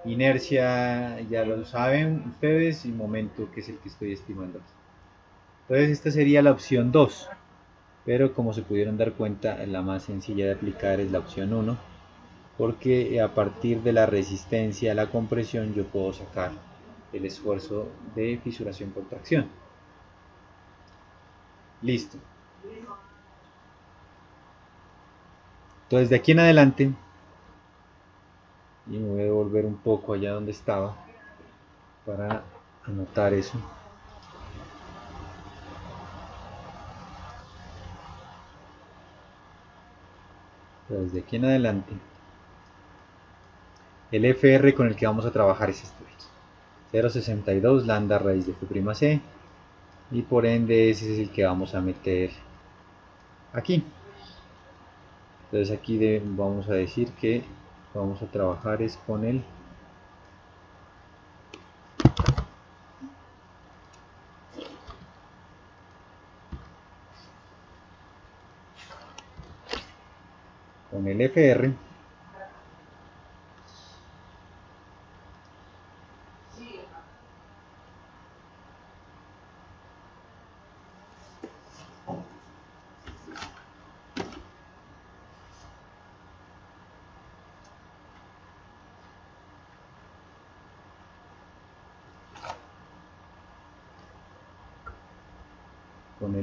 Speaker 1: Inercia ya lo saben ustedes, y momento, que es el que estoy estimando aquí. Entonces esta sería la opción 2, pero como se pudieron dar cuenta, la más sencilla de aplicar es la opción 1, porque a partir de la resistencia a la compresión yo puedo sacar el esfuerzo de fisuración por tracción. Listo. Entonces de aquí en adelante, y me voy a volver un poco allá donde estaba para anotar eso. Entonces de aquí en adelante, el FR con el que vamos a trabajar es este: 0,62 lambda raíz de F', y por ende ese es el que vamos a meter aquí. Entonces aquí vamos a decir que vamos a trabajar es con el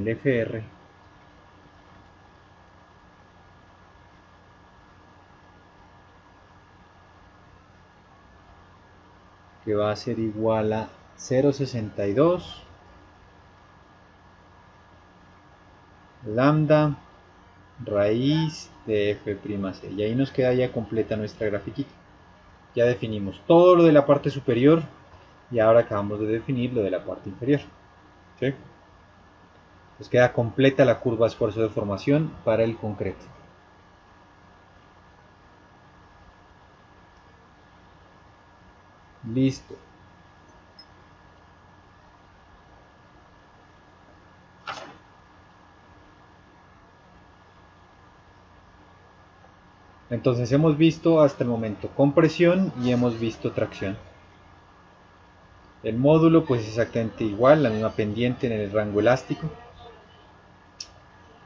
Speaker 1: FR, que va a ser igual a 0,62 lambda raíz de F', y ahí nos queda ya completa nuestra grafiquita. Ya definimos todo lo de la parte superior y ahora acabamos de definir lo de la parte inferior. ¿Sí? Nos queda completa la curva de esfuerzo de formación para el concreto. Listo. Entonces hemos visto hasta el momento compresión y hemos visto tracción. El módulo pues exactamente igual, la misma pendiente en el rango elástico.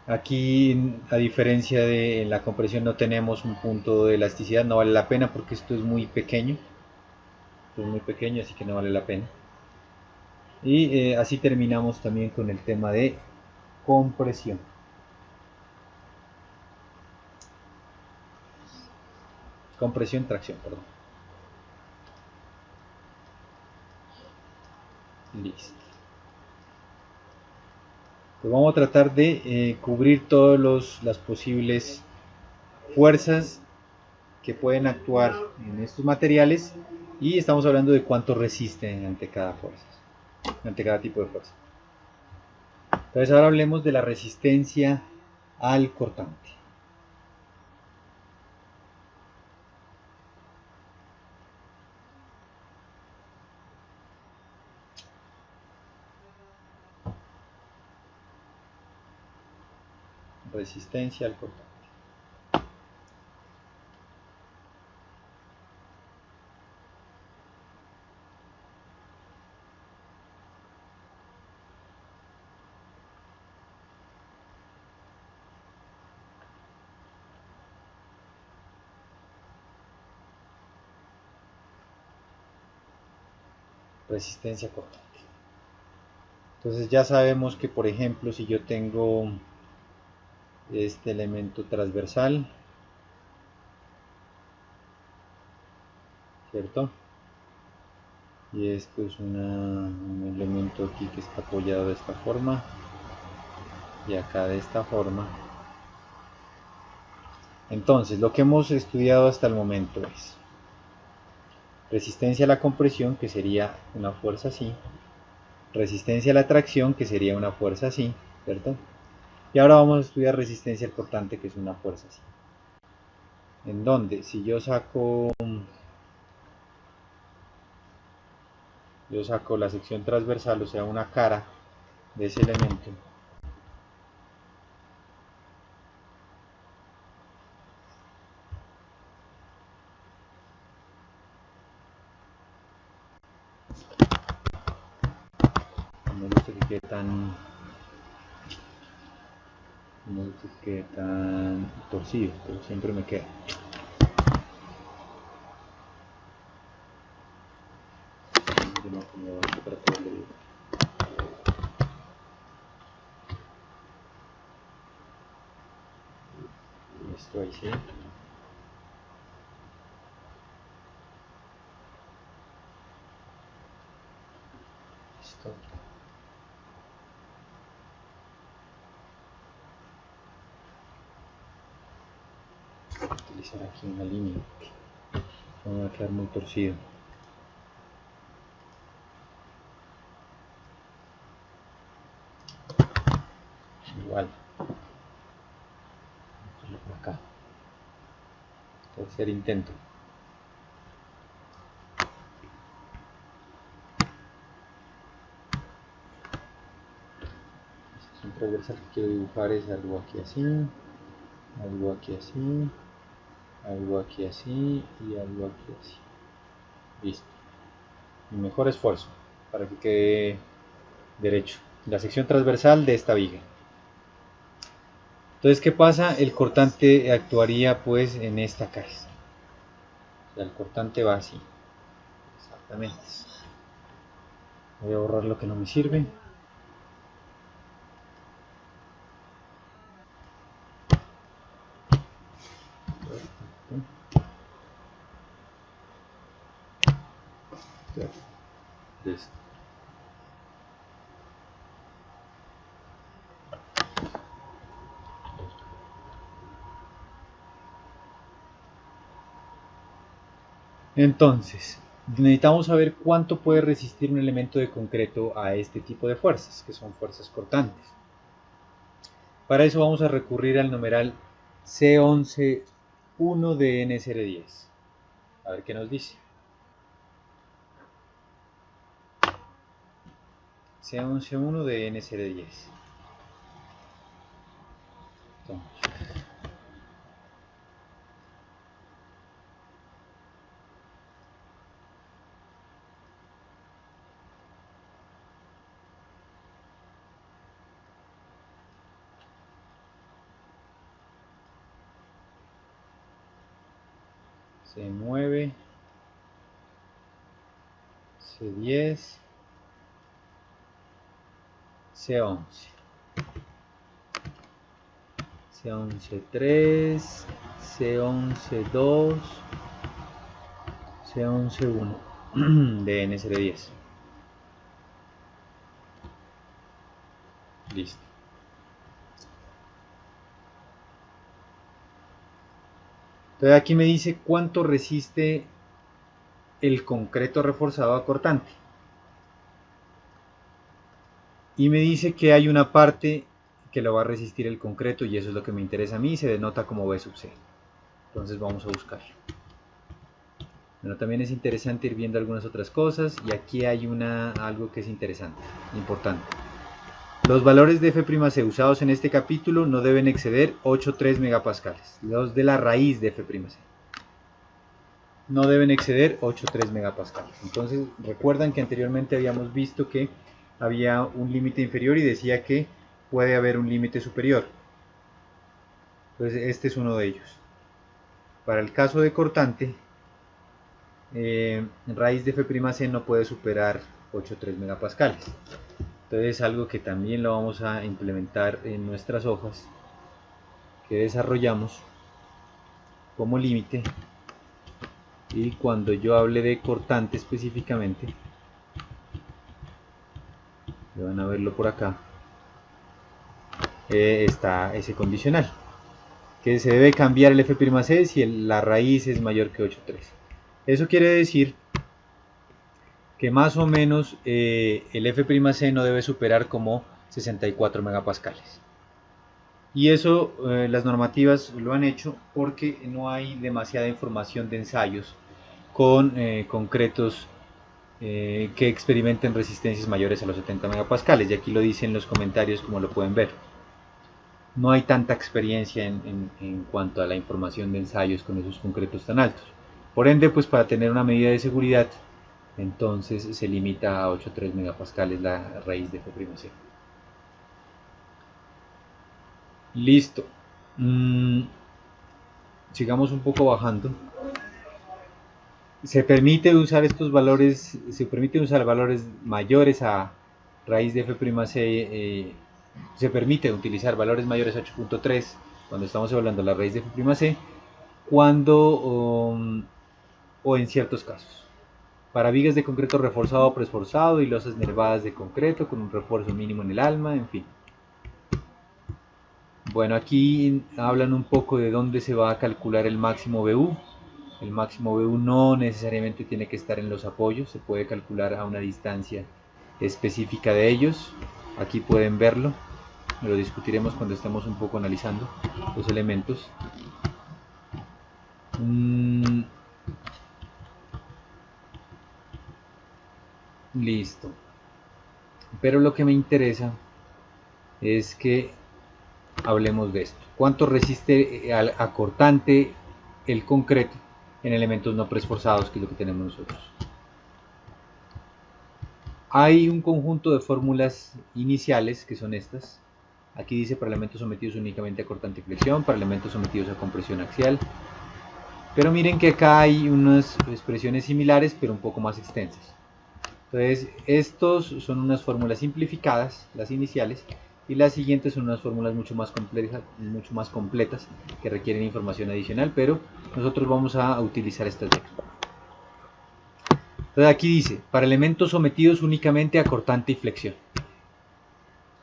Speaker 1: Aquí, a diferencia de la compresión, no tenemos un punto de elasticidad, no vale la pena porque esto es muy pequeño. Esto es muy pequeño, así que no vale la pena. Y así terminamos también con el tema de compresión. Compresión, tracción, perdón. Listo. Pues vamos a tratar de cubrir todas las posibles fuerzas que pueden actuar en estos materiales, y estamos hablando de cuánto resisten ante cada fuerza, ante cada tipo de fuerza. Entonces ahora hablemos de la resistencia al cortante. Resistencia al cortante. Resistencia cortante. Entonces ya sabemos que, por ejemplo, si yo tengo este elemento transversal, ¿cierto? Y esto es un elemento aquí que está apoyado de esta forma y acá de esta forma. Entonces lo que hemos estudiado hasta el momento es resistencia a la compresión, que sería una fuerza así, resistencia a la tracción, que sería una fuerza así, ¿cierto? Y ahora vamos a estudiar resistencia al cortante, que es una fuerza así. En donde si yo saco la sección transversal, o sea, una cara de ese elemento, no se quede tan torcido, pero siempre me queda. Esto ahí sí. Listo. Voy a utilizar aquí una línea. No va a quedar muy torcido. Igual. Por acá. Tercer intento. Un transversal que quiero dibujar es algo aquí así, algo aquí así, algo aquí así y algo aquí así. Listo. Mi mejor esfuerzo para que quede derecho. La sección transversal de esta viga. Entonces, ¿qué pasa? El cortante actuaría pues en esta cabeza. O sea, el cortante va así. Exactamente. Voy a borrar lo que no me sirve. Listo. Entonces, necesitamos saber cuánto puede resistir un elemento de concreto a este tipo de fuerzas, que son fuerzas cortantes. Para eso vamos a recurrir al numeral C11.1 de NSR10. A ver qué nos dice. C11.1 de NSR10. Entonces, C9, C10, C11, C11.3, C11.2, C11.1 de NSR10. Listo. Entonces aquí me dice cuánto resiste el concreto reforzado a cortante. Y me dice que hay una parte que lo va a resistir el concreto y eso es lo que me interesa a mí, se denota como B sub C. Entonces vamos a buscarlo. Bueno, también es interesante ir viendo algunas otras cosas y aquí hay algo que es interesante, importante. Los valores de F'C usados en este capítulo no deben exceder 8,3 megapascales. Los de la raíz de F'C no deben exceder 8,3 megapascales. Entonces recuerdan que anteriormente habíamos visto que había un límite inferior y decía que puede haber un límite superior. Entonces este es uno de ellos. Para el caso de cortante, raíz de F'C no puede superar 8,3 megapascales. Entonces es algo que también lo vamos a implementar en nuestras hojas que desarrollamos como límite. Y cuando yo hable de cortante específicamente, van a verlo por acá, está ese condicional, que se debe cambiar el F'C si la raíz es mayor que 8,3. Eso quiere decir que más o menos el F'C no debe superar como 64 megapascales. Y eso las normativas lo han hecho porque no hay demasiada información de ensayos con concretos que experimenten resistencias mayores a los 70 megapascales, y aquí lo dicen en los comentarios como lo pueden ver. No hay tanta experiencia en cuanto a la información de ensayos con esos concretos tan altos. Por ende, pues para tener una medida de seguridad, entonces se limita a 8,3 megapascales la raíz de F'C. Listo. Sigamos un poco bajando. Se permite usar valores mayores a raíz de f'(c). Se permite utilizar valores mayores a 8.3 cuando estamos evaluando la raíz de f'(c), o en ciertos casos. Para vigas de concreto reforzado o preesforzado y losas nervadas de concreto con un refuerzo mínimo en el alma, en fin. Bueno, aquí hablan un poco de dónde se va a calcular el máximo BU. El máximo BU no necesariamente tiene que estar en los apoyos, se puede calcular a una distancia específica de ellos. Aquí pueden verlo, lo discutiremos cuando estemos un poco analizando los elementos. Listo. Pero lo que me interesa es que hablemos de esto. ¿Cuánto resiste a cortante el concreto en elementos no preesforzados, que es lo que tenemos nosotros? Hay un conjunto de fórmulas iniciales que son estas. Aquí dice para elementos sometidos únicamente a cortante y flexión, para elementos sometidos a compresión axial. Pero miren que acá hay unas expresiones similares, pero un poco más extensas. Entonces, estos son unas fórmulas simplificadas, las iniciales, y las siguientes son unas fórmulas mucho más completas, que requieren información adicional, pero nosotros vamos a utilizar estas de aquí. Entonces aquí dice, para elementos sometidos únicamente a cortante y flexión.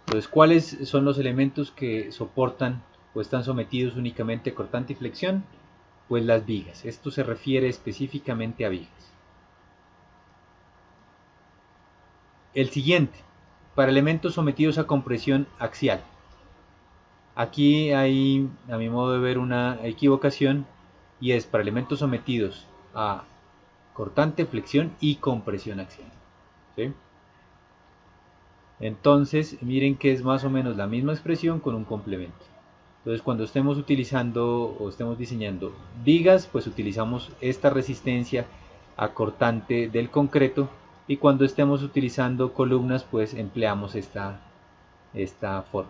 Speaker 1: Entonces, ¿cuáles son los elementos que soportan o están sometidos únicamente a cortante y flexión? Pues las vigas. Esto se refiere específicamente a vigas. El siguiente, para elementos sometidos a compresión axial. Aquí hay, a mi modo de ver, una equivocación, y es para elementos sometidos a cortante, flexión y compresión axial. ¿Sí? Entonces, miren que es más o menos la misma expresión con un complemento. Entonces, cuando estemos utilizando o estemos diseñando vigas, pues utilizamos esta resistencia a cortante del concreto, y cuando estemos utilizando columnas, pues empleamos esta forma.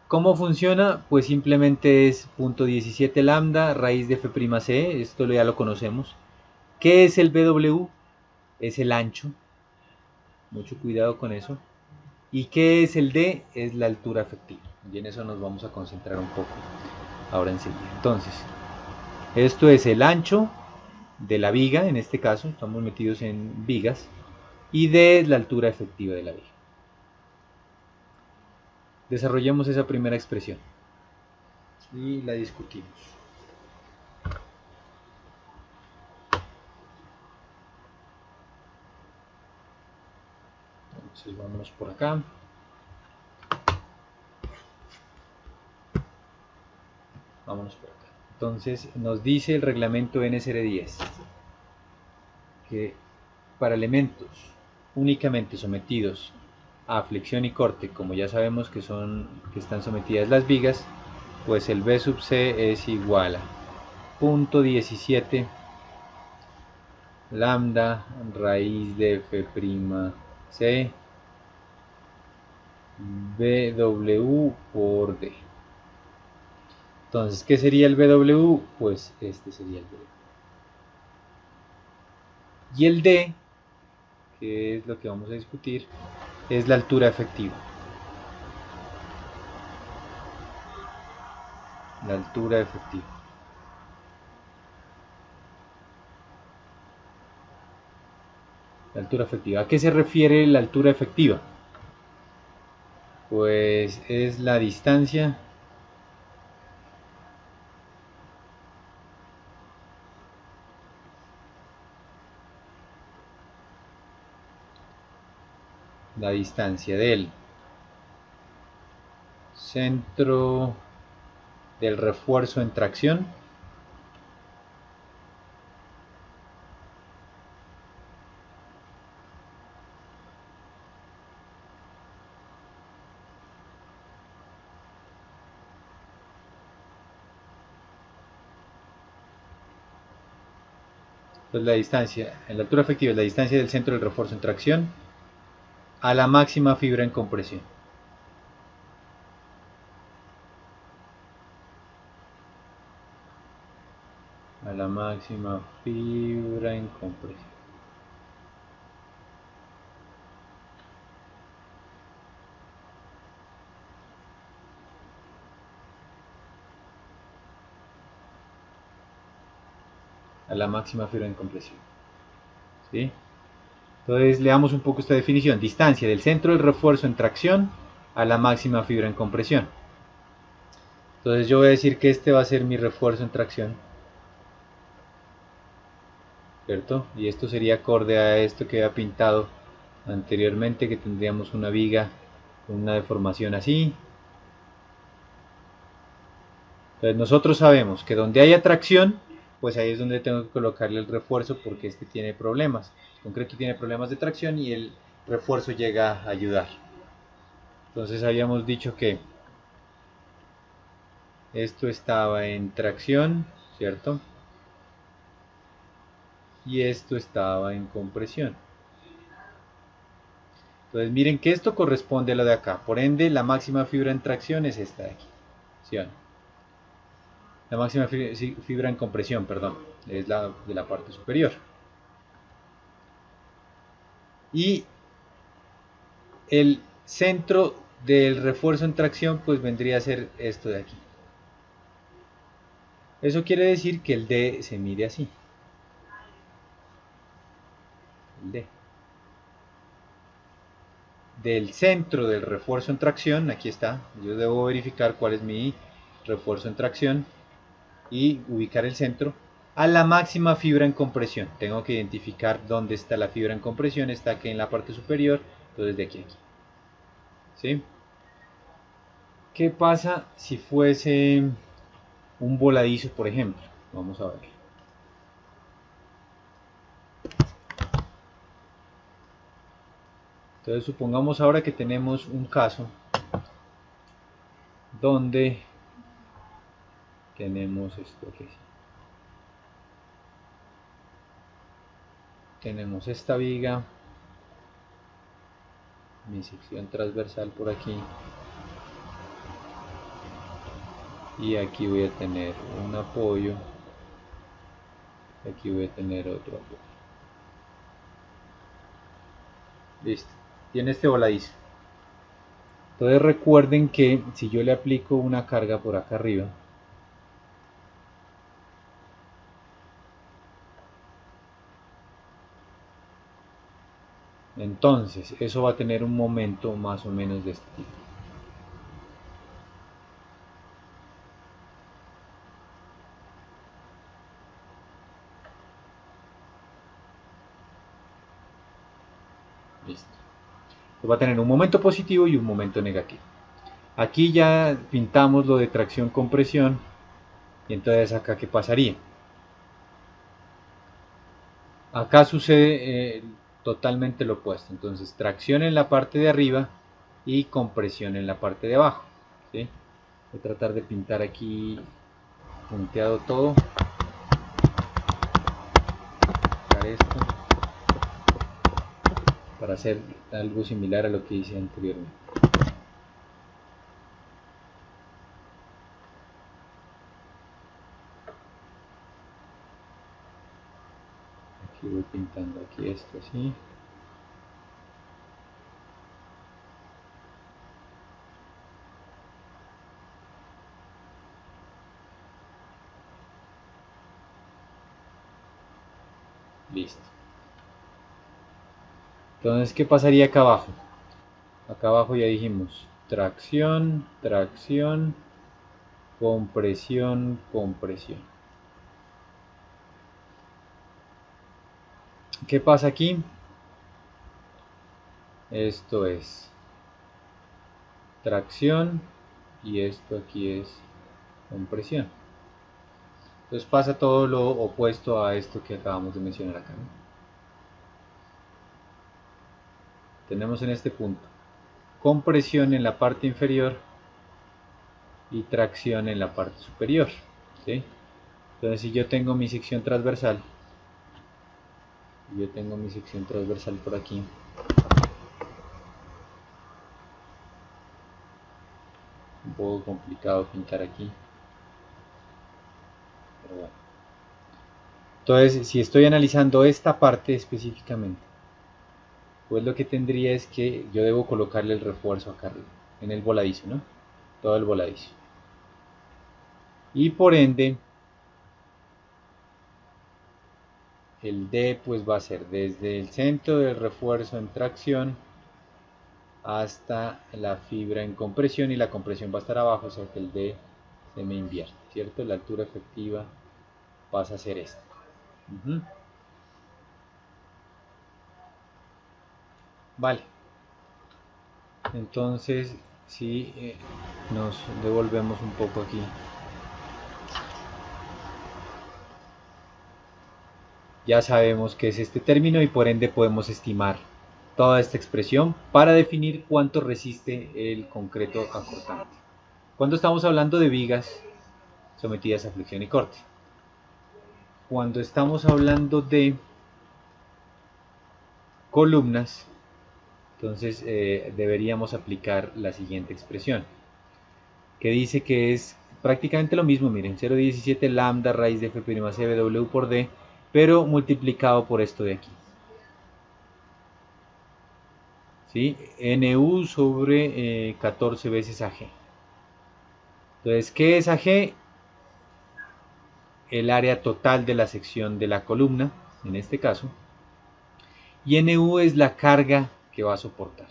Speaker 1: ¿Cómo funciona? Pues simplemente es .17 lambda raíz de f'(c), esto ya lo conocemos. ¿Qué es el BW? Es el ancho, mucho cuidado con eso. ¿Y qué es el D? Es la altura efectiva, y en eso nos vamos a concentrar un poco ahora enseguida. Entonces, esto es el ancho de la viga, en este caso estamos metidos en vigas, y D es la altura efectiva de la viga. Desarrollemos esa primera expresión y la discutimos. Entonces vámonos por acá. Vámonos por acá. Entonces nos dice el reglamento NSR10 que para elementos únicamente sometidos a flexión y corte, como ya sabemos que están sometidas las vigas, pues el B sub C es igual a .17 lambda raíz de f'(c) BW por D. Entonces, ¿qué sería el BW? Pues este sería el BW. Y el D, que es lo que vamos a discutir, es la altura efectiva. La altura efectiva. La altura efectiva. ¿A qué se refiere la altura efectiva? Pues es la distancia del centro del refuerzo en tracción pues la altura efectiva es la distancia del centro del refuerzo en tracción a la máxima fibra en compresión. la máxima fibra en compresión. A la máxima fibra en compresión. ¿Sí? Entonces leamos un poco esta definición. Distancia del centro del refuerzo en tracción a la máxima fibra en compresión. Entonces yo voy a decir que este va a ser mi refuerzo en tracción, ¿cierto? Y esto sería acorde a esto que había pintado anteriormente, que tendríamos una viga con una deformación así. Entonces nosotros sabemos que donde haya tracción, pues ahí es donde tengo que colocarle el refuerzo, porque este tiene problemas. El concreto tiene problemas de tracción y el refuerzo llega a ayudar. Entonces habíamos dicho que esto estaba en tracción, ¿cierto? Y esto estaba en compresión. Entonces miren que esto corresponde a lo de acá. Por ende, la máxima fibra en tracción es esta de aquí. ¿Sí o no? La máxima fibra en compresión, perdón, es la de la parte superior. Y el centro del refuerzo en tracción pues vendría a ser esto de aquí. Eso quiere decir que el D se mide así. El D. Del centro del refuerzo en tracción, aquí está, yo debo verificar cuál es mi refuerzo en tracción y ubicar el centro a la máxima fibra en compresión. Tengo que identificar dónde está la fibra en compresión, está aquí en la parte superior, entonces de aquí a aquí. ¿Sí? ¿Qué pasa si fuese un voladizo, por ejemplo? Vamos a ver. Entonces supongamos ahora que tenemos un caso donde tenemos esto aquí. Tenemos esta viga, mi sección transversal por aquí, y aquí voy a tener un apoyo, aquí voy a tener otro apoyo. Listo, tiene este voladizo. Entonces recuerden que si yo le aplico una carga por acá arriba, entonces eso va a tener un momento más o menos de este tipo. Listo. Entonces va a tener un momento positivo y un momento negativo. Aquí ya pintamos lo de tracción-compresión, y entonces acá ¿qué pasaría? Acá sucede totalmente lo opuesto. Entonces tracción en la parte de arriba y compresión en la parte de abajo. ¿Sí? Voy a tratar de pintar aquí punteado todo. Esto para hacer algo similar a lo que hice anteriormente. Aquí voy pintando aquí esto así. Listo. Entonces, ¿qué pasaría acá abajo? Acá abajo ya dijimos tracción, tracción, compresión, compresión. ¿Qué pasa aquí? Esto es tracción y esto aquí es compresión. Entonces pasa todo lo opuesto a esto que acabamos de mencionar acá, ¿no? Tenemos en este punto compresión en la parte inferior y tracción en la parte superior, ¿sí? Entonces si yo tengo mi sección transversal, por aquí, un poco complicado pintar aquí, pero bueno. Entonces, si estoy analizando esta parte específicamente, pues lo que tendría es que yo debo colocarle el refuerzo acá arriba, en el voladizo, ¿no? Todo el voladizo. Y por ende, el D pues va a ser desde el centro del refuerzo en tracción hasta la fibra en compresión, y la compresión va a estar abajo, o sea que el D se me invierte, ¿cierto? La altura efectiva pasa a ser esta. Vale, entonces si nos devolvemos un poco aquí, ya sabemos qué es este término y por ende podemos estimar toda esta expresión para definir cuánto resiste el concreto acortante. Cuando estamos hablando de vigas sometidas a flexión y corte. Cuando estamos hablando de columnas, entonces deberíamos aplicar la siguiente expresión, que dice que es prácticamente lo mismo, miren, 0,17 lambda raíz de f' w por d, pero multiplicado por esto de aquí. ¿Sí? NU sobre 14 veces AG. Entonces, ¿qué es AG? El área total de la sección de la columna, en este caso, y NU es la carga que va a soportar,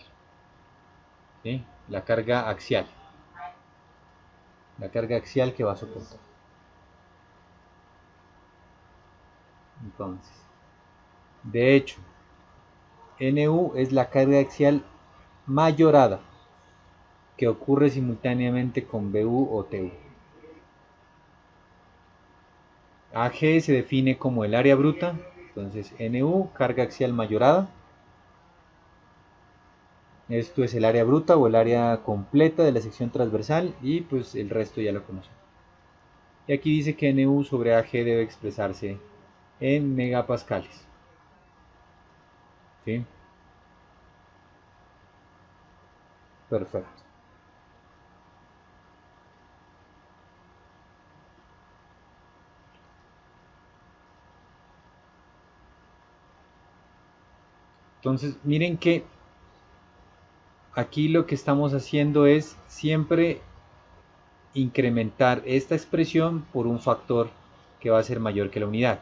Speaker 1: ¿sí? La carga axial que va a soportar. Entonces, de hecho, NU es la carga axial mayorada que ocurre simultáneamente con BU o TU. AG se define como el área bruta, entonces NU, carga axial mayorada. Esto es el área bruta o el área completa de la sección transversal, y pues el resto ya lo conocemos. Y aquí dice que NU sobre AG debe expresarse en megapascales. ¿Sí? Perfecto. Entonces, miren que aquí lo que estamos haciendo es siempre incrementar esta expresión por un factor que va a ser mayor que la unidad.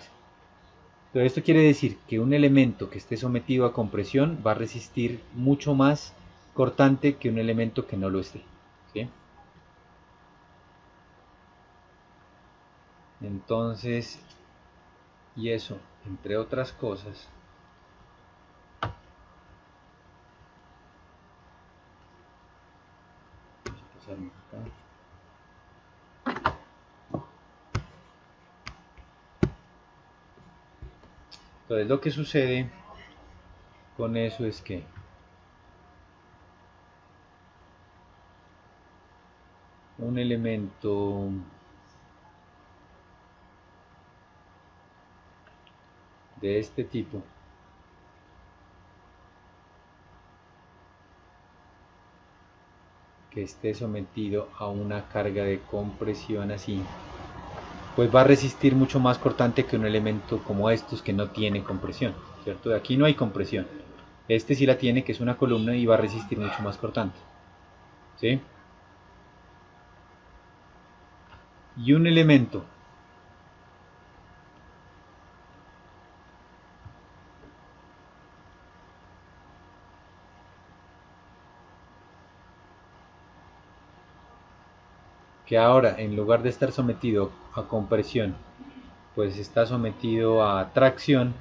Speaker 1: Pero esto quiere decir que un elemento que esté sometido a compresión va a resistir mucho más cortante que un elemento que no lo esté, ¿sí? Entonces, y eso, entre otras cosas, entonces lo que sucede con eso es que un elemento de este tipo que esté sometido a una carga de compresión así, pues va a resistir mucho más cortante que un elemento como estos que no tiene compresión, ¿cierto? De aquí no hay compresión. Este sí la tiene, que es una columna, y va a resistir mucho más cortante, ¿sí? Y un elemento que ahora, en lugar de estar sometido a compresión, pues está sometido a tracción,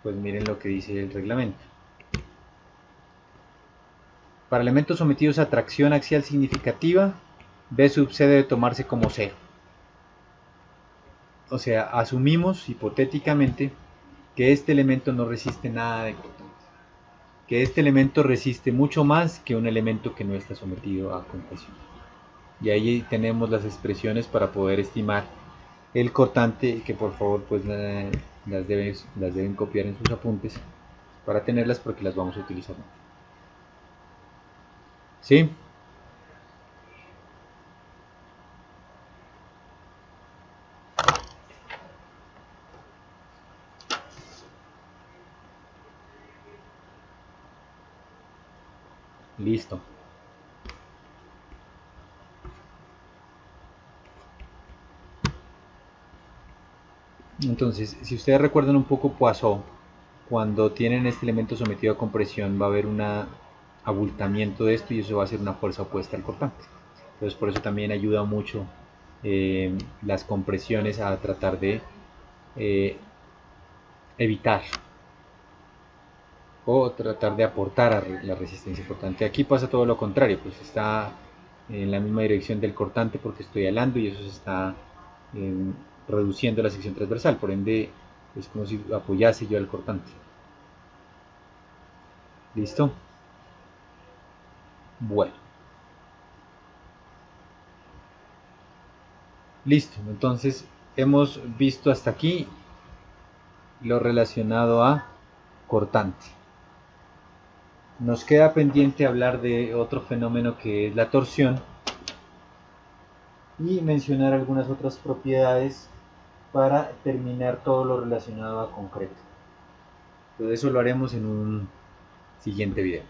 Speaker 1: pues miren lo que dice el reglamento. Para elementos sometidos a tracción axial significativa, B sub C debe tomarse como 0. O sea, asumimos hipotéticamente que este elemento no resiste nada de cortante, que este elemento resiste mucho más que un elemento que no está sometido a compresión. Y ahí tenemos las expresiones para poder estimar el cortante, que por favor pues las deben copiar en sus apuntes para tenerlas, porque las vamos a utilizar. ¿Sí? Listo. Entonces, si ustedes recuerdan un poco Poisson, cuando tienen este elemento sometido a compresión va a haber un abultamiento de esto y eso va a ser una fuerza opuesta al cortante. Entonces por eso también ayuda mucho las compresiones a tratar de evitar o tratar de aportar a la resistencia cortante. Aquí pasa todo lo contrario, pues está en la misma dirección del cortante porque estoy alando y eso se está reduciendo la sección transversal, por ende es como si apoyase yo al cortante. ¿Listo? Bueno. Listo, entonces hemos visto hasta aquí lo relacionado a cortante. Nos queda pendiente hablar de otro fenómeno que es la torsión y mencionar algunas otras propiedades para terminar todo lo relacionado a concreto. Entonces eso lo haremos en un siguiente video.